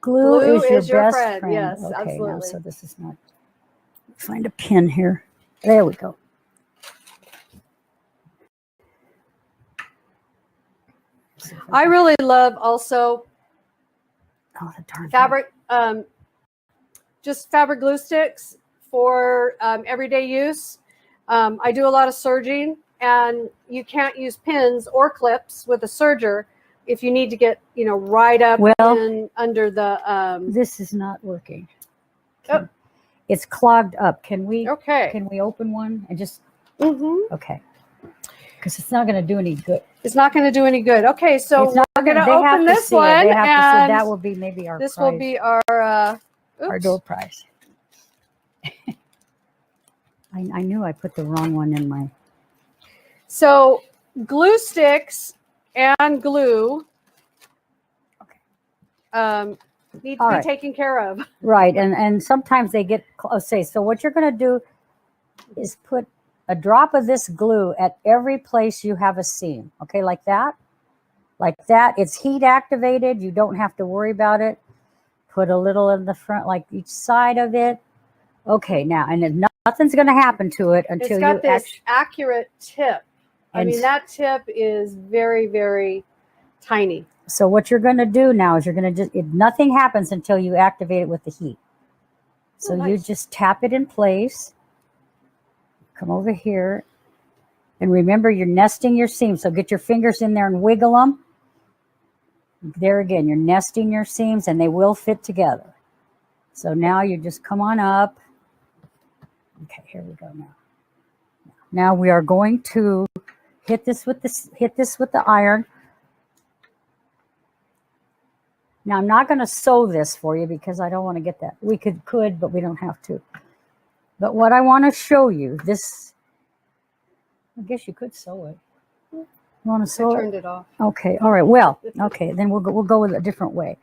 glue is your best friend. Yes, okay, absolutely. Now, so this is not, find a pin here. There we go. I really love also fabric, just fabric glue sticks for everyday use. I do a lot of serging, and you can't use pins or clips with a serger if you need to get, right up under the. This is not working. It's clogged up. Can we open one and just? Okay. Because it's not going to do any good. It's not going to do any good. Okay, so we're going to open this one, and that will be maybe our. This prize. will be our door prize. I knew I put the wrong one in my. So glue sticks and glue need to be taken care of. Right, and sometimes they get say. So what you're going to do is put a drop of this glue at every place you have a seam. Okay, like that. like that. It's heat activated. You don't have to worry about it. Put a little in the front, like each side of it. Okay, now, and then nothing's going to happen to it until it's got this accurate tip. I mean, that tip is very, very tiny. So what you're going to do now is you're going to just, nothing happens until you activate it with the heat. So you just tap it in place. Come over here. And remember, you're nesting your seams. So get your fingers in there and wiggle them. There again, you're nesting your seams and they will fit together. So now you just come on up. Okay, here we go now. Now we are going to hit this with the iron. Now I'm not going to sew this for you because I don't want to get that. We could, but we don't have to. But what I want to show you, this, I guess you could sew it. You want to sew it? I turned it off. Okay, all right. Well, okay, then we'll go with a different way.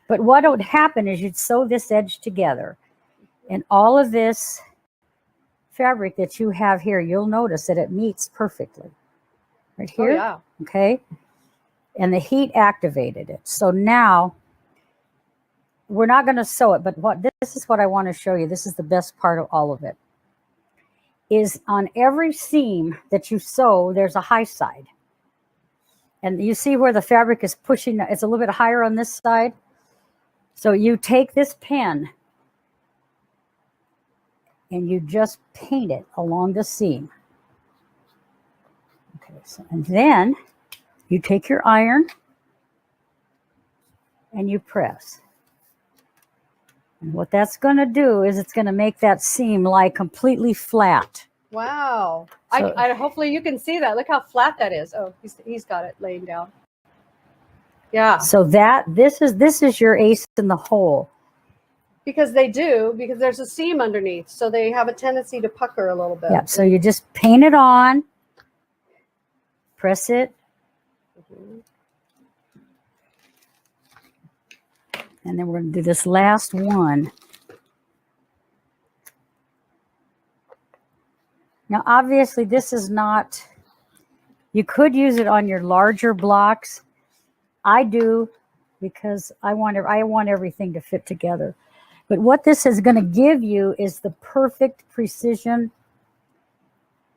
But what would happen is you'd sew this edge together, and all of this fabric that you have here, you'll notice that it meets perfectly. Right here. Oh, yeah. Okay. And the heat activated it. So now we're not going to sew it, but this is what I want to show you. This is the best part of all of it. Is on every seam that you sew, there's a high side. And you see where the fabric is pushing, it's a little bit higher on this side. So you take this pen and you just paint it along the seam. Okay, so, and then you take your iron and you press. And what that's going to do is it's going to make that seam lie completely flat. Wow. So, I hopefully you can see that. Look how flat that is. Oh, he's got it laying down. Yeah. So this is your ace in the hole. Because there's a seam underneath. So they have a tendency to pucker a little bit. Yeah. So you just paint it on, press it. And then we're going to do this last one. Now, obviously, this is not, you could use it on your larger blocks. I do because I want everything to fit together. But what this is going to give you is the perfect precision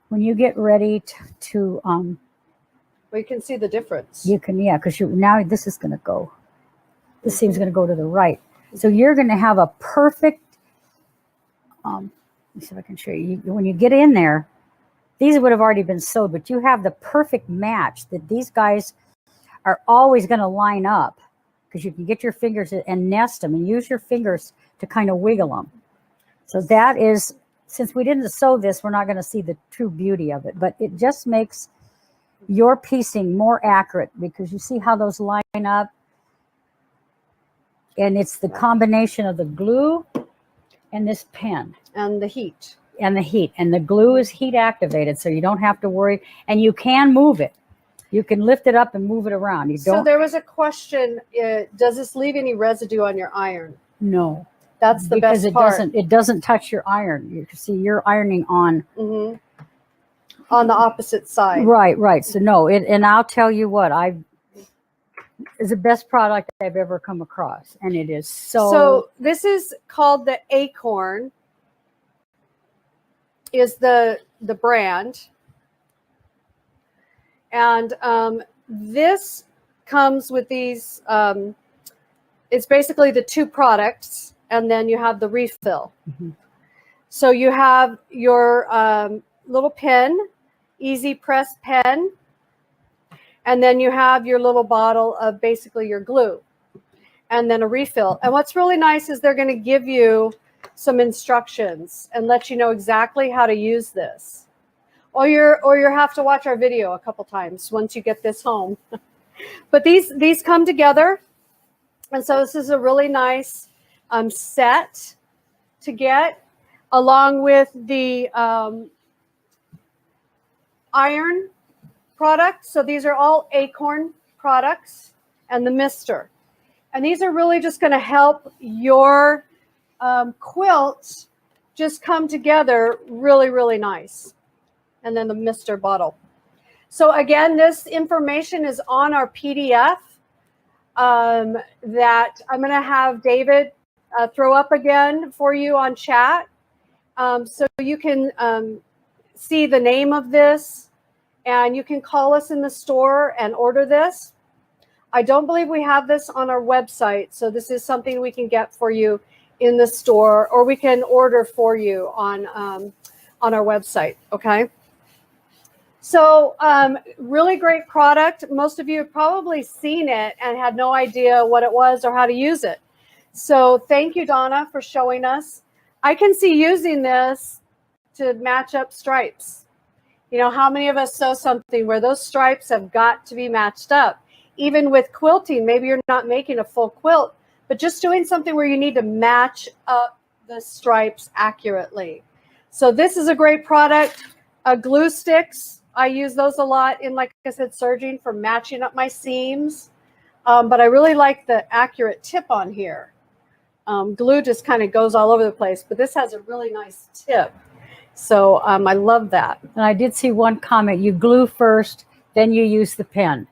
when you get ready to well, you can see the difference. You can, yeah, because now this is going to go. This seam's going to go to the right. So you're going to have a perfect, let me see if I can show you. When you get in there, these would have already been sewed, but you have the perfect match that these guys are always going to line up because you can get your fingers and nest them and use your fingers to kind of wiggle them. So that is, since we didn't sew this, we're not going to see the true beauty of it, but it just makes your piecing more accurate because you see how those line up. And it's the combination of the glue and this pen. And the heat. And the heat. And the glue is heat activated, so you don't have to worry. And you can move it. You can lift it up and move it around. You don't. So there was a question, does this leave any residue on your iron? No. That's the best part. It doesn't touch your iron. You can see you're ironing on. Mm-hmm. On the opposite side. Right. So no, and I'll tell you what, it's the best product I've ever come across, and it is so this is called the Acorn, is the brand, and this comes with these. It's basically the two products, and then you have the refill. Mm-hmm. So you have your little pen, easy press pen. And then you have your little bottle of basically your glue and then a refill. And what's really nice is they're going to give you some instructions and let you know exactly how to use this. Or you have to watch our video a couple times once you get this home. But these come together. And so this is a really nice set to get along with the iron product. So these are all Acorn products and the mister. And these are really just going to help your quilts just come together really, really nice. And then the mister bottle. So again, this information is on our PDF that I'm going to have David throw up again for you on chat. So you can see the name of this, and you can call us in the store and order this. I don't believe we have this on our website, so this is something we can get for you in the store, or we can order for you on our website. Okay. So really great product. Most of you have probably seen it and had no idea what it was or how to use it. So thank you, Donna, for showing us. I can see using this to match up stripes. You know, how many of us sew something where those stripes have got to be matched up? Even with quilting, maybe you're not making a full quilt, but just doing something where you need to match up the stripes accurately. So this is a great product. Glue sticks, I use those a lot in, like I said, serging for matching up my seams. But I really like the accurate tip on here. Glue just kind of goes all over the place, but this has a really nice tip. So I love that. And I did see one comment, you glue first, then you use the pen.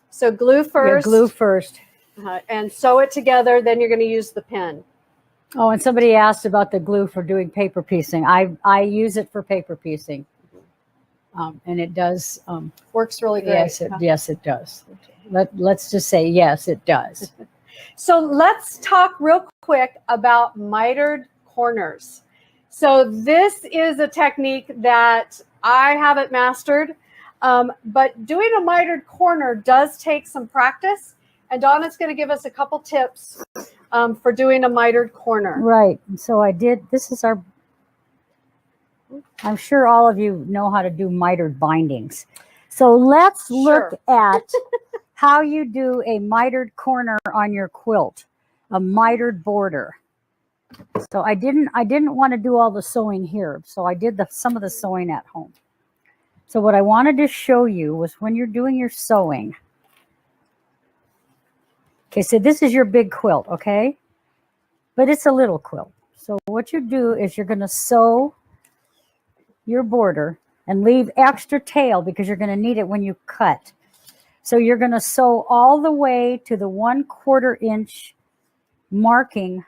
So glue first. Yeah, glue first. And sew it together, then you're going to use the pen. Oh, and somebody asked about the glue for doing paper piecing. I use it for paper piecing. And it does. Works really great. Yes, it does. Let's just say, yes, it does. So let's talk real quick about mitered corners. So this is a technique that I haven't mastered, but doing a mitered corner does take some practice. And Donna's going to give us a couple tips for doing a mitered corner. Right. And so I did. This is our. I'm sure all of you know how to do mitered bindings. So let's look at how you do a mitered corner on your quilt, a mitered border. So I didn't want to do all the sewing here. So I did some of the sewing at home. So what I wanted to show you was when you're doing your sewing. Okay, so this is your big quilt, okay? But it's a little quilt. So what you do is you're going to sew your border and leave extra tail because you're going to need it when you cut. So you're going to sew all the way to the 1/4 inch marking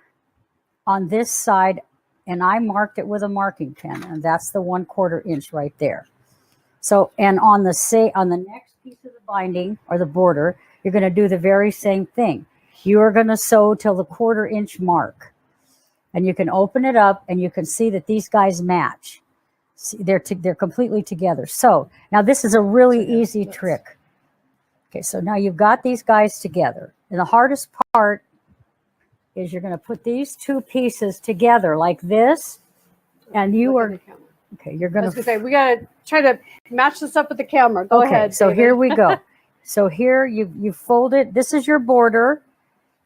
on this side, and I marked it with a marking pen, and that's the 1/4 inch right there. So, and on the next piece of the binding or the border, you're going to do the very same thing. You are going to sew till the 1/4 inch mark, and you can open it up and you can see that these guys match. See, they're completely together. So now this is a really easy trick. Okay, so now you've got these guys together, and the hardest part is you're going to put these two pieces together like this, and you are okay. You're going to say we got to try to match this up with the camera. Go ahead. So David. here we go. So here you fold it. This is your border,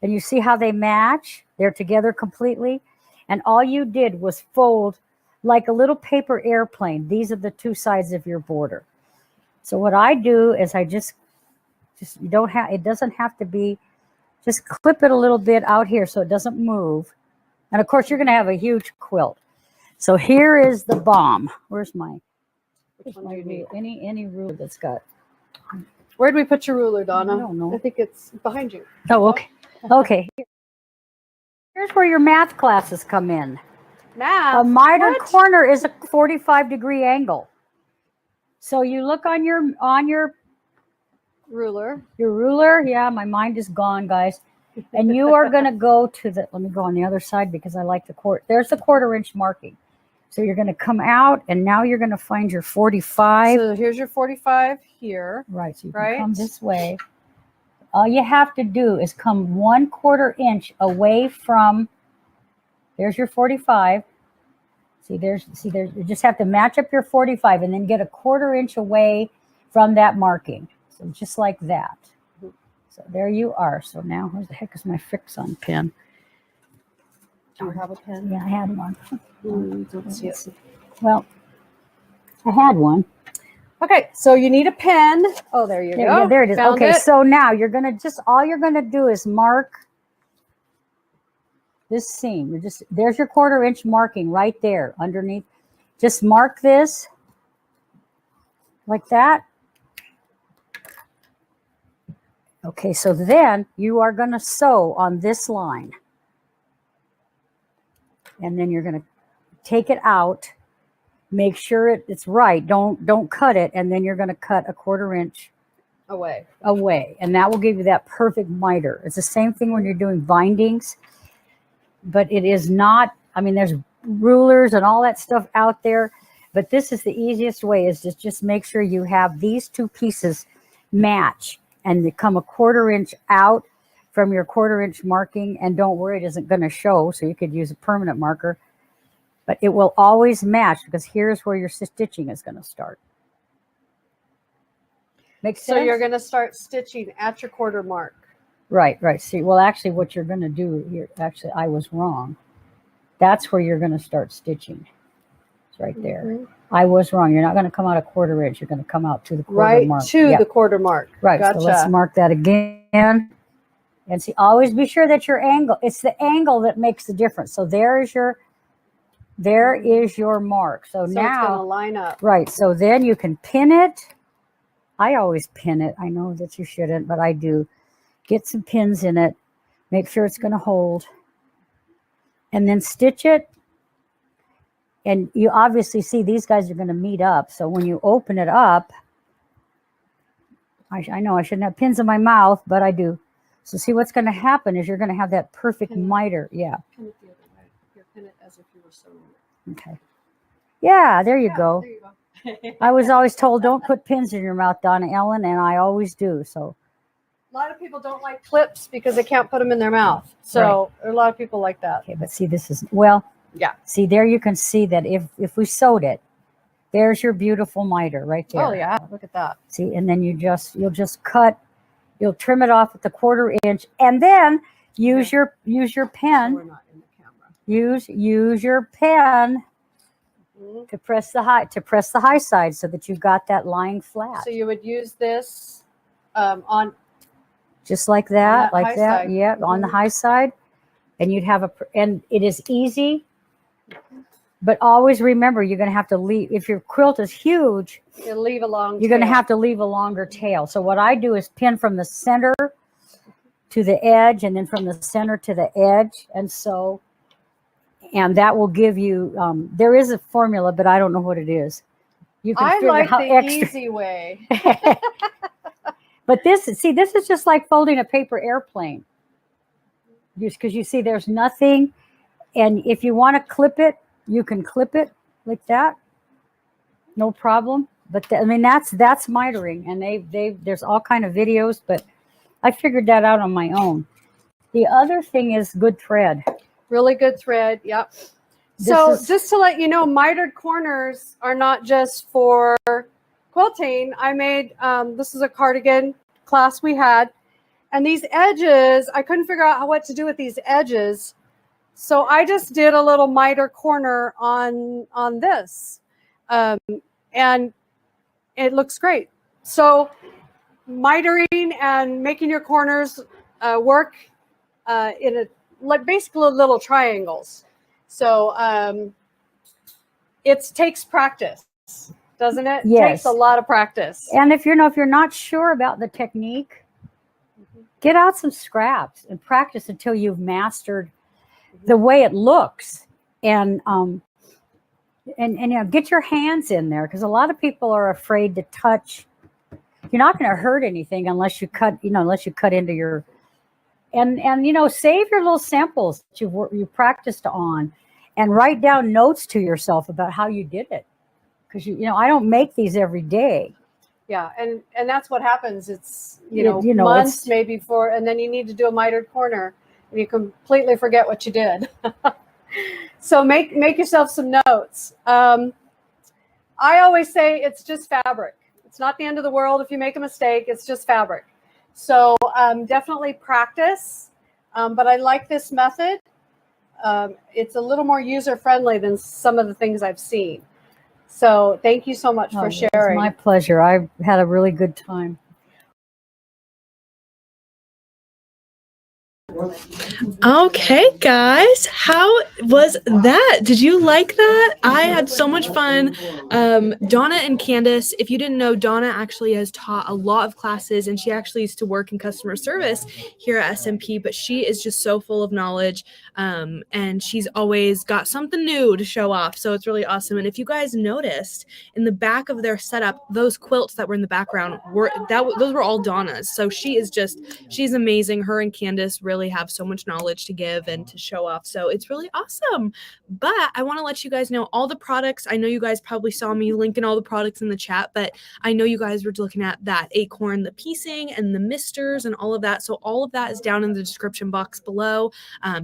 and you see how they match. They're together completely, and all you did was fold like a little paper airplane. These are the two sides of your border. So what I do is I just you don't have, it doesn't have to be, just clip it a little bit out here so it doesn't move. And of course you're going to have a huge quilt. So here is the bomb. Where's my any ruler that's got. Where'd we put your ruler, Donna? I don't know. I think it's behind you. Oh, okay. Okay. Here's where your math classes come in. Math? A mitered corner is a 45-degree angle. So you look on your ruler. Your ruler, yeah, my mind is gone, guys. And you are going to go to the, let me go on the other side because I like the quarter. There's the 1/4 inch marking. So you're going to come out, and now you're going to find your 45. So here's your 45 here. Right, so you can come this way. All you have to do is come 1/4 inch away from, there's your 45. See, there's, you just have to match up your 45 and then get a 1/4 inch away from that marking. So just like that. So there you are. So now, where the heck is my fix-on pen? Do you have a pen? Yeah, I had one. Don't see it. Well, I had one. Okay, so you need a pen. Oh, there you go. Yeah, there it is. Found Okay, it. so now you're going to just, all you're going to do is mark this seam. You're just, there's your 1/4 inch marking right there underneath. Just mark this like that. Okay, so then you are going to sew on this line. And then you're going to take it out, make sure it's right. Don't cut it, and then you're going to cut a 1/4 inch away. And that will give you that perfect miter. It's the same thing when you're doing bindings, but it is not, I mean, there's rulers and all that stuff out there, but this is the easiest way, is to just make sure you have these two pieces match and they come a 1/4 inch out from your 1/4 inch marking. And don't worry, it isn't going to show, so you could use a permanent marker, but it will always match, because here's where your stitching is going to start. Makes sense? So you're going to start stitching at your 1/4 mark. Right. See, well, actually, what you're going to do here, actually, I was wrong. That's where you're going to start stitching. It's right there. Mm-hmm. I was wrong. You're not going to come out a 1/4 inch. You're going to come out to the 1/4 right mark. to the 1/4 mark. Right. Gotcha. So let's mark that again. And see, always be sure that your angle, it's the angle that makes the difference. So there is your mark. So now it's going to line up. Right. So then you can pin it. I always pin it. I know that you shouldn't, but I do. Get some pins in it. Make sure it's going to hold. And then stitch it. And you obviously see these guys are going to meet up. So when you open it up, I know I shouldn't have pins in my mouth, but I do. So see, what's going to happen is you're going to have that perfect miter. Yeah. Pin it the other way. You're pin it as if you were sewing it. Okay. Yeah, there you go. There you go. I was always told, don't put pins in your mouth, Donna Ellen, and I always do. So a lot of people don't like clips because they can't put them in their mouth. So a lot of people like that. okay, but see, this is, well, Yeah. see, there you can see that if we sewed it, there's your beautiful miter right there. Oh yeah, look at that. See, and then you'll just cut, you'll trim it off at the 1/4 inch, and then use your So pen. we're not in the camera. Use your pen Mhm. to press the high side, so that you've got that lying flat. So you would use this on. Just like that, that high side. Yeah, on the high side. And you'd have and it is easy, but always remember, you're going to have to leave, if your quilt is huge, You leave a long. you're going to tail. have to leave a longer tail. So what I do is pin from the center to the edge, and then from the center to the edge. And so, and that will give you, there is a formula, but I don't know what it is. You can I figure like how the extra. easy way. But this is just like folding a paper airplane. Just because you see there's nothing. And if you want to clip it, you can clip it like that. No problem. But I mean, that's mitering, and there's all kind of videos, but I figured that out on my own. The other thing is good thread. Really good thread. Yep. So just to let you know, mitered corners are not just for quilting. I made, this is a cardigan class we had. And these edges, I couldn't figure out what to do with these edges. So I just did a little miter corner on this. And it looks great. So mitering and making your corners work in basically little triangles. So it takes practice, doesn't it? Yes. It takes a lot of practice. And if you're not sure about the technique, get out some scraps and practice until you've mastered the way it looks. And get your hands in there, because a lot of people are afraid to touch. You're not going to hurt anything unless you cut into your, and save your little samples that you practiced on, and write down notes to yourself about how you did it. Because I don't make these every day. Yeah, and that's what happens. It's months maybe and then you need to do a mitered corner and you completely forget what you did. So make yourself some notes. I always say it's just fabric. It's not the end of the world if you make a mistake. It's just fabric. So definitely practice. But I like this method. It's a little more user-friendly than some of the things I've seen. So thank you so much for sharing. It's my pleasure. I've had a really good time. Okay, guys, how was that? Did you like that? I had so much fun. Donna and Candace, if you didn't know, Donna actually has taught a lot of classes, and she actually used to work in customer service here at SMP, but she is just so full of knowledge, and she's always got something new to show off, so it's really awesome. And if you guys noticed, in the back of their setup, those quilts that were in the background, those were all Donna's, so she's amazing. Her and Candace really have so much knowledge to give and to show off. So it's really awesome. But I want to let you guys know all the products. I know you guys probably saw me linking all the products in the chat, but I know you guys were looking at that acorn, the piecing and the misters and all of that. So all of that is down in the description box below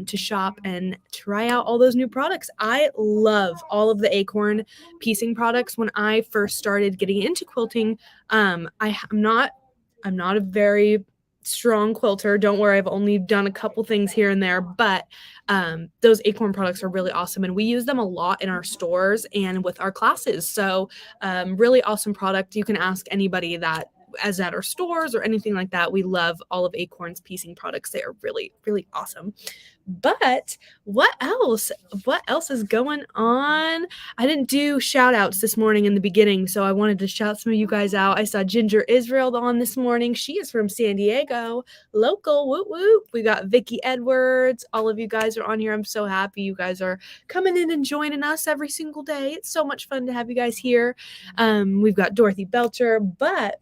to shop and try out all those new products. I love all of the acorn piecing products. When I first started getting into quilting, I'm not a very strong quilter. Don't worry, I've only done a couple things here and there, but those acorn products are really awesome, and we use them a lot in our stores and with our classes. So really awesome product. You can ask anybody that as at our stores or anything like that. We love all of Acorn's piecing products. They are really, really awesome. But what else is going on? I didn't do shout outs this morning in the beginning, so I wanted to shout some of you guys out. I saw Ginger Israel on this morning. She is from San Diego, local. Whoop whoop. We got Vicky Edwards. All of you guys are on here. I'm so happy you guys are coming in and joining us every single day. It's so much fun to have you guys here. We've got Dorothy Belcher, but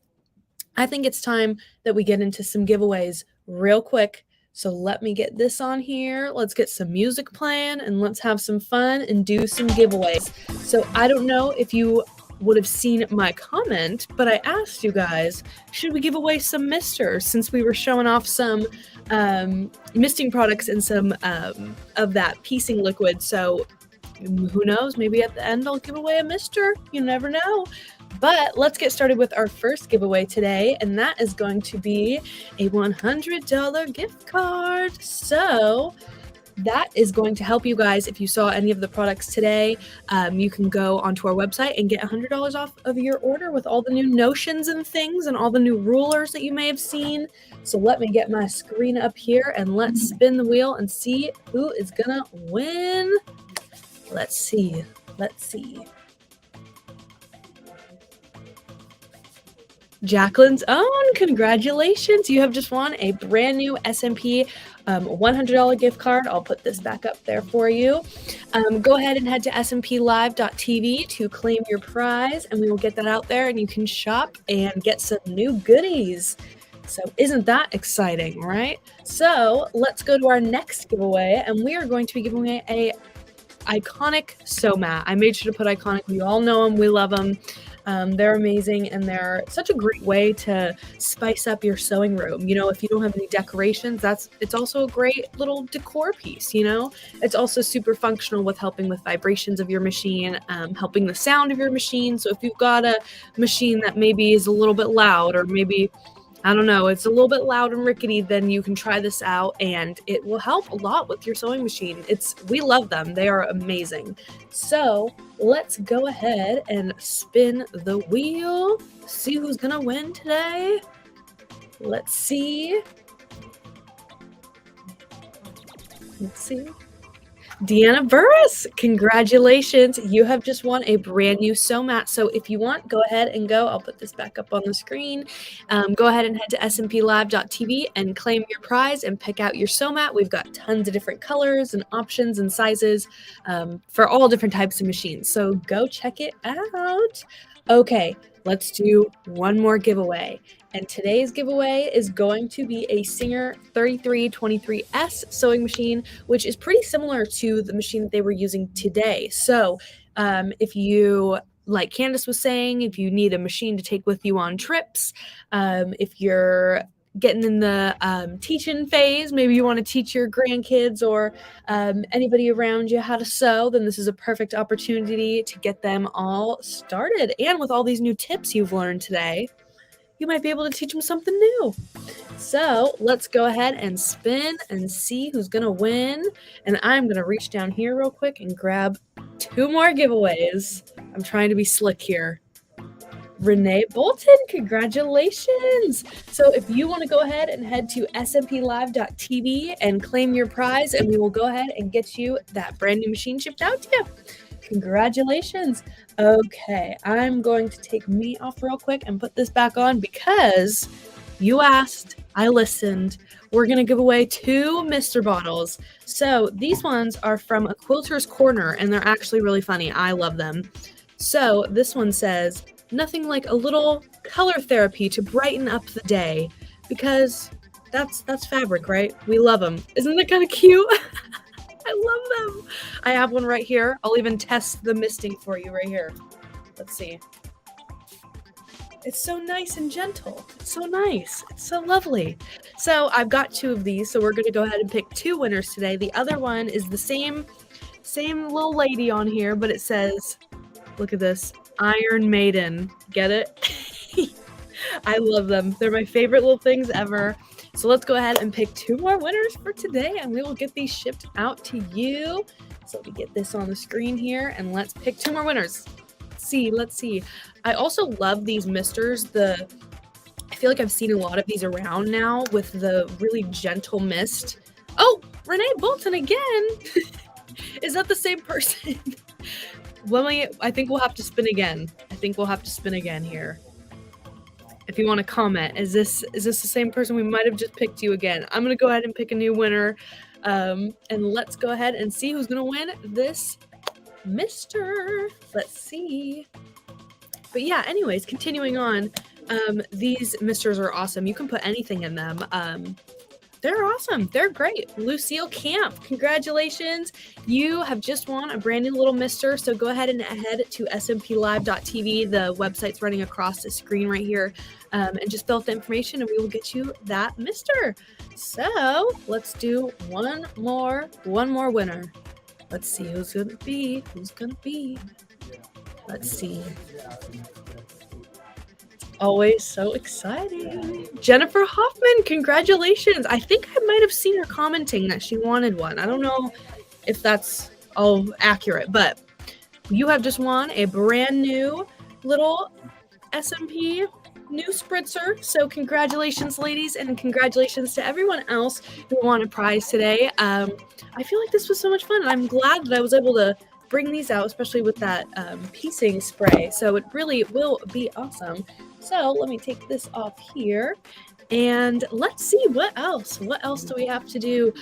I think it's time that we get into some giveaways real quick. So let me get this on here. Let's get some music playing and let's have some fun and do some giveaways. So I don't know if you would have seen my comment, but I asked you guys, should we give away some misters since we were showing off some misting products and some of that piecing liquid. So who knows, maybe at the end I'll give away a mister. You never know. But let's get started with our first giveaway today, and that is going to be a $100 gift card. So that is going to help you guys. If you saw any of the products today, you can go onto our website and get $100 off of your order with all the new notions and things and all the new rulers that you may have seen. So let me get my screen up here and let's spin the wheel and see who is gonna win. Let's see. Jacqueline's own, congratulations. You have just won a brand new SMP $100 gift card. I'll put this back up there for you. Go ahead and head to smplive.tv to claim your prize, and we will get that out there and you can shop and get some new goodies. So isn't that exciting, right? So let's go to our next giveaway, and we are going to be giving away a iconic sew mat. I made sure to put iconic. We all know them. We love them. They're amazing, and they're such a great way to spice up your sewing room. You know, if you don't have any decorations, it's also a great little decor piece, you know? It's also super functional with helping with vibrations of your machine, helping the sound of your machine. So if you've got a machine that maybe is a little bit loud, or maybe, I don't know, it's a little bit loud and rickety, then you can try this out and it will help a lot with your sewing machine. We love them. They are amazing. So let's go ahead and spin the wheel. See who's gonna win today. Let's see. Deanna Burris, congratulations. You have just won a brand new sew mat. So if you want, go ahead and go. I'll put this back up on the screen. Go ahead and head to smplive.tv and claim your prize and pick out your sew mat. We've got tons of different colors and options and sizes for all different types of machines. So go check it out. Okay, let's do one more giveaway. And today's giveaway is going to be a Singer 3323S sewing machine, which is pretty similar to the machine that they were using today. So if you, like Candace was saying, if you need a machine to take with you on trips, if you're getting in the teaching phase, maybe you want to teach your grandkids or anybody around you how to sew, then this is a perfect opportunity to get them all started. And with all these new tips you've learned today, you might be able to teach them something new. So let's go ahead and spin and see who's gonna win. And I'm gonna reach down here real quick and grab two more giveaways. I'm trying to be slick here. Renee Bolton, congratulations. So if you want to go ahead and head to smplive.tv and claim your prize, and we will go ahead and get you that brand new machine shipped out to you. Congratulations. Okay, I'm going to take me off real quick and put this back on because you asked, I listened. We're going to give away 2 Mr. bottles. So these ones are from a Quilter's Corner, and they're actually really funny. I love them. So this one says, nothing like a little color therapy to brighten up the day, because that's fabric, right? We love them. Isn't that kind of cute? I love them. I have one right here. I'll even test the misting for you right here. Let's see. It's so nice and gentle. It's so nice. It's so lovely. So I've got 2 of these, so we're going to go ahead and pick 2 winners today. The other one is the same little lady on here, but it says, look at this, Iron Maiden. Get it? I love them. They're my favorite little things ever. So let's go ahead and pick 2 more winners for today, and we will get these shipped out to you. So let me get this on the screen here, and let's pick 2 more winners. Let's see. I also love these misters. I feel like I've seen a lot of these around now with the really gentle mist. Oh, Renee Bolton again. Is that the same person? I think we'll have to spin again. Here. If you want to comment, is this the same person? We might have just picked you again. I'm going to go ahead and pick a new winner. And let's go ahead and see who's going to win this Mister. Let's see. But yeah, anyways, continuing on, these misters are awesome. You can put anything in them. They're awesome. They're great. Lucille Camp, congratulations. You have just won a brand new little mister. So go ahead and head to smplive.tv. The website's running across the screen right here. And just fill out the information and we will get you that mister. So let's do one more winner. Let's see who's going to be. Let's see. Always so exciting. Jennifer Hoffman, congratulations. I think I might have seen her commenting that she wanted one. I don't know if that's all accurate, but you have just won a brand new little SMP new spritzer. So congratulations, ladies, and congratulations to everyone else who won a prize today. I feel like this was so much fun, and I'm glad that I was able to bring these out, especially with that piecing spray. So it really will be awesome. So let me take this off here and let's see what else do we have to do.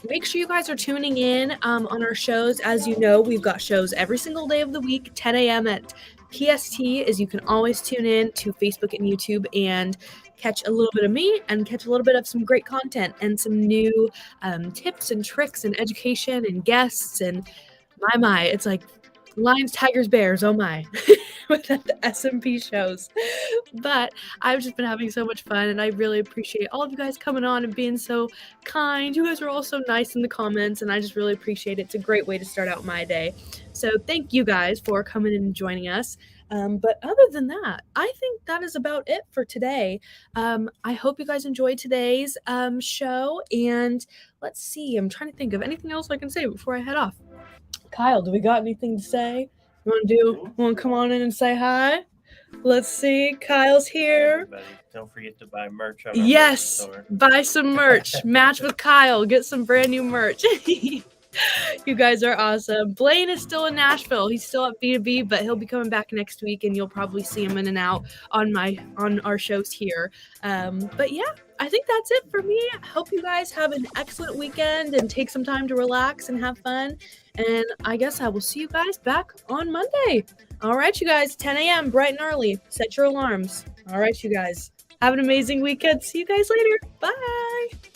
Make sure you guys are tuning in on our shows. As you know, we've got shows every single day of the week, 10 a.m. at PST, as you can always tune in to Facebook and YouTube and catch a little bit of me and catch a little bit of some great content and some new tips and tricks and education and guests and my, it's like lions, tigers, bears, oh my, with the SMP shows. But I've just been having so much fun, and I really appreciate all of you guys coming on and being so kind. You guys are all so nice in the comments, and I just really appreciate it. It's a great way to start out my day. So thank you guys for coming in and joining us. But other than that, I think that is about it for today. I hope you guys enjoyed today's show, and let's see, I'm trying to think of anything else I can say before I head off. Kyle, do we got anything to say? You want to come on in and say hi? Let's see. Kyle's here. Everybody, don't forget to buy merch on our Yes, store. buy some merch. Match with Kyle. Get some brand new merch. You guys are awesome. Blaine is still in Nashville. He's still at B2B, but he'll be coming back next week, and you'll probably see him in and out on our shows here. But yeah, I think that's it for me. I hope you guys have an excellent weekend and take some time to relax and have fun. And I guess I will see you guys back on Monday. All right, you guys, 10 a.m. bright and early. Set your alarms. All right, you guys. Have an amazing weekend. See you guys later. Bye.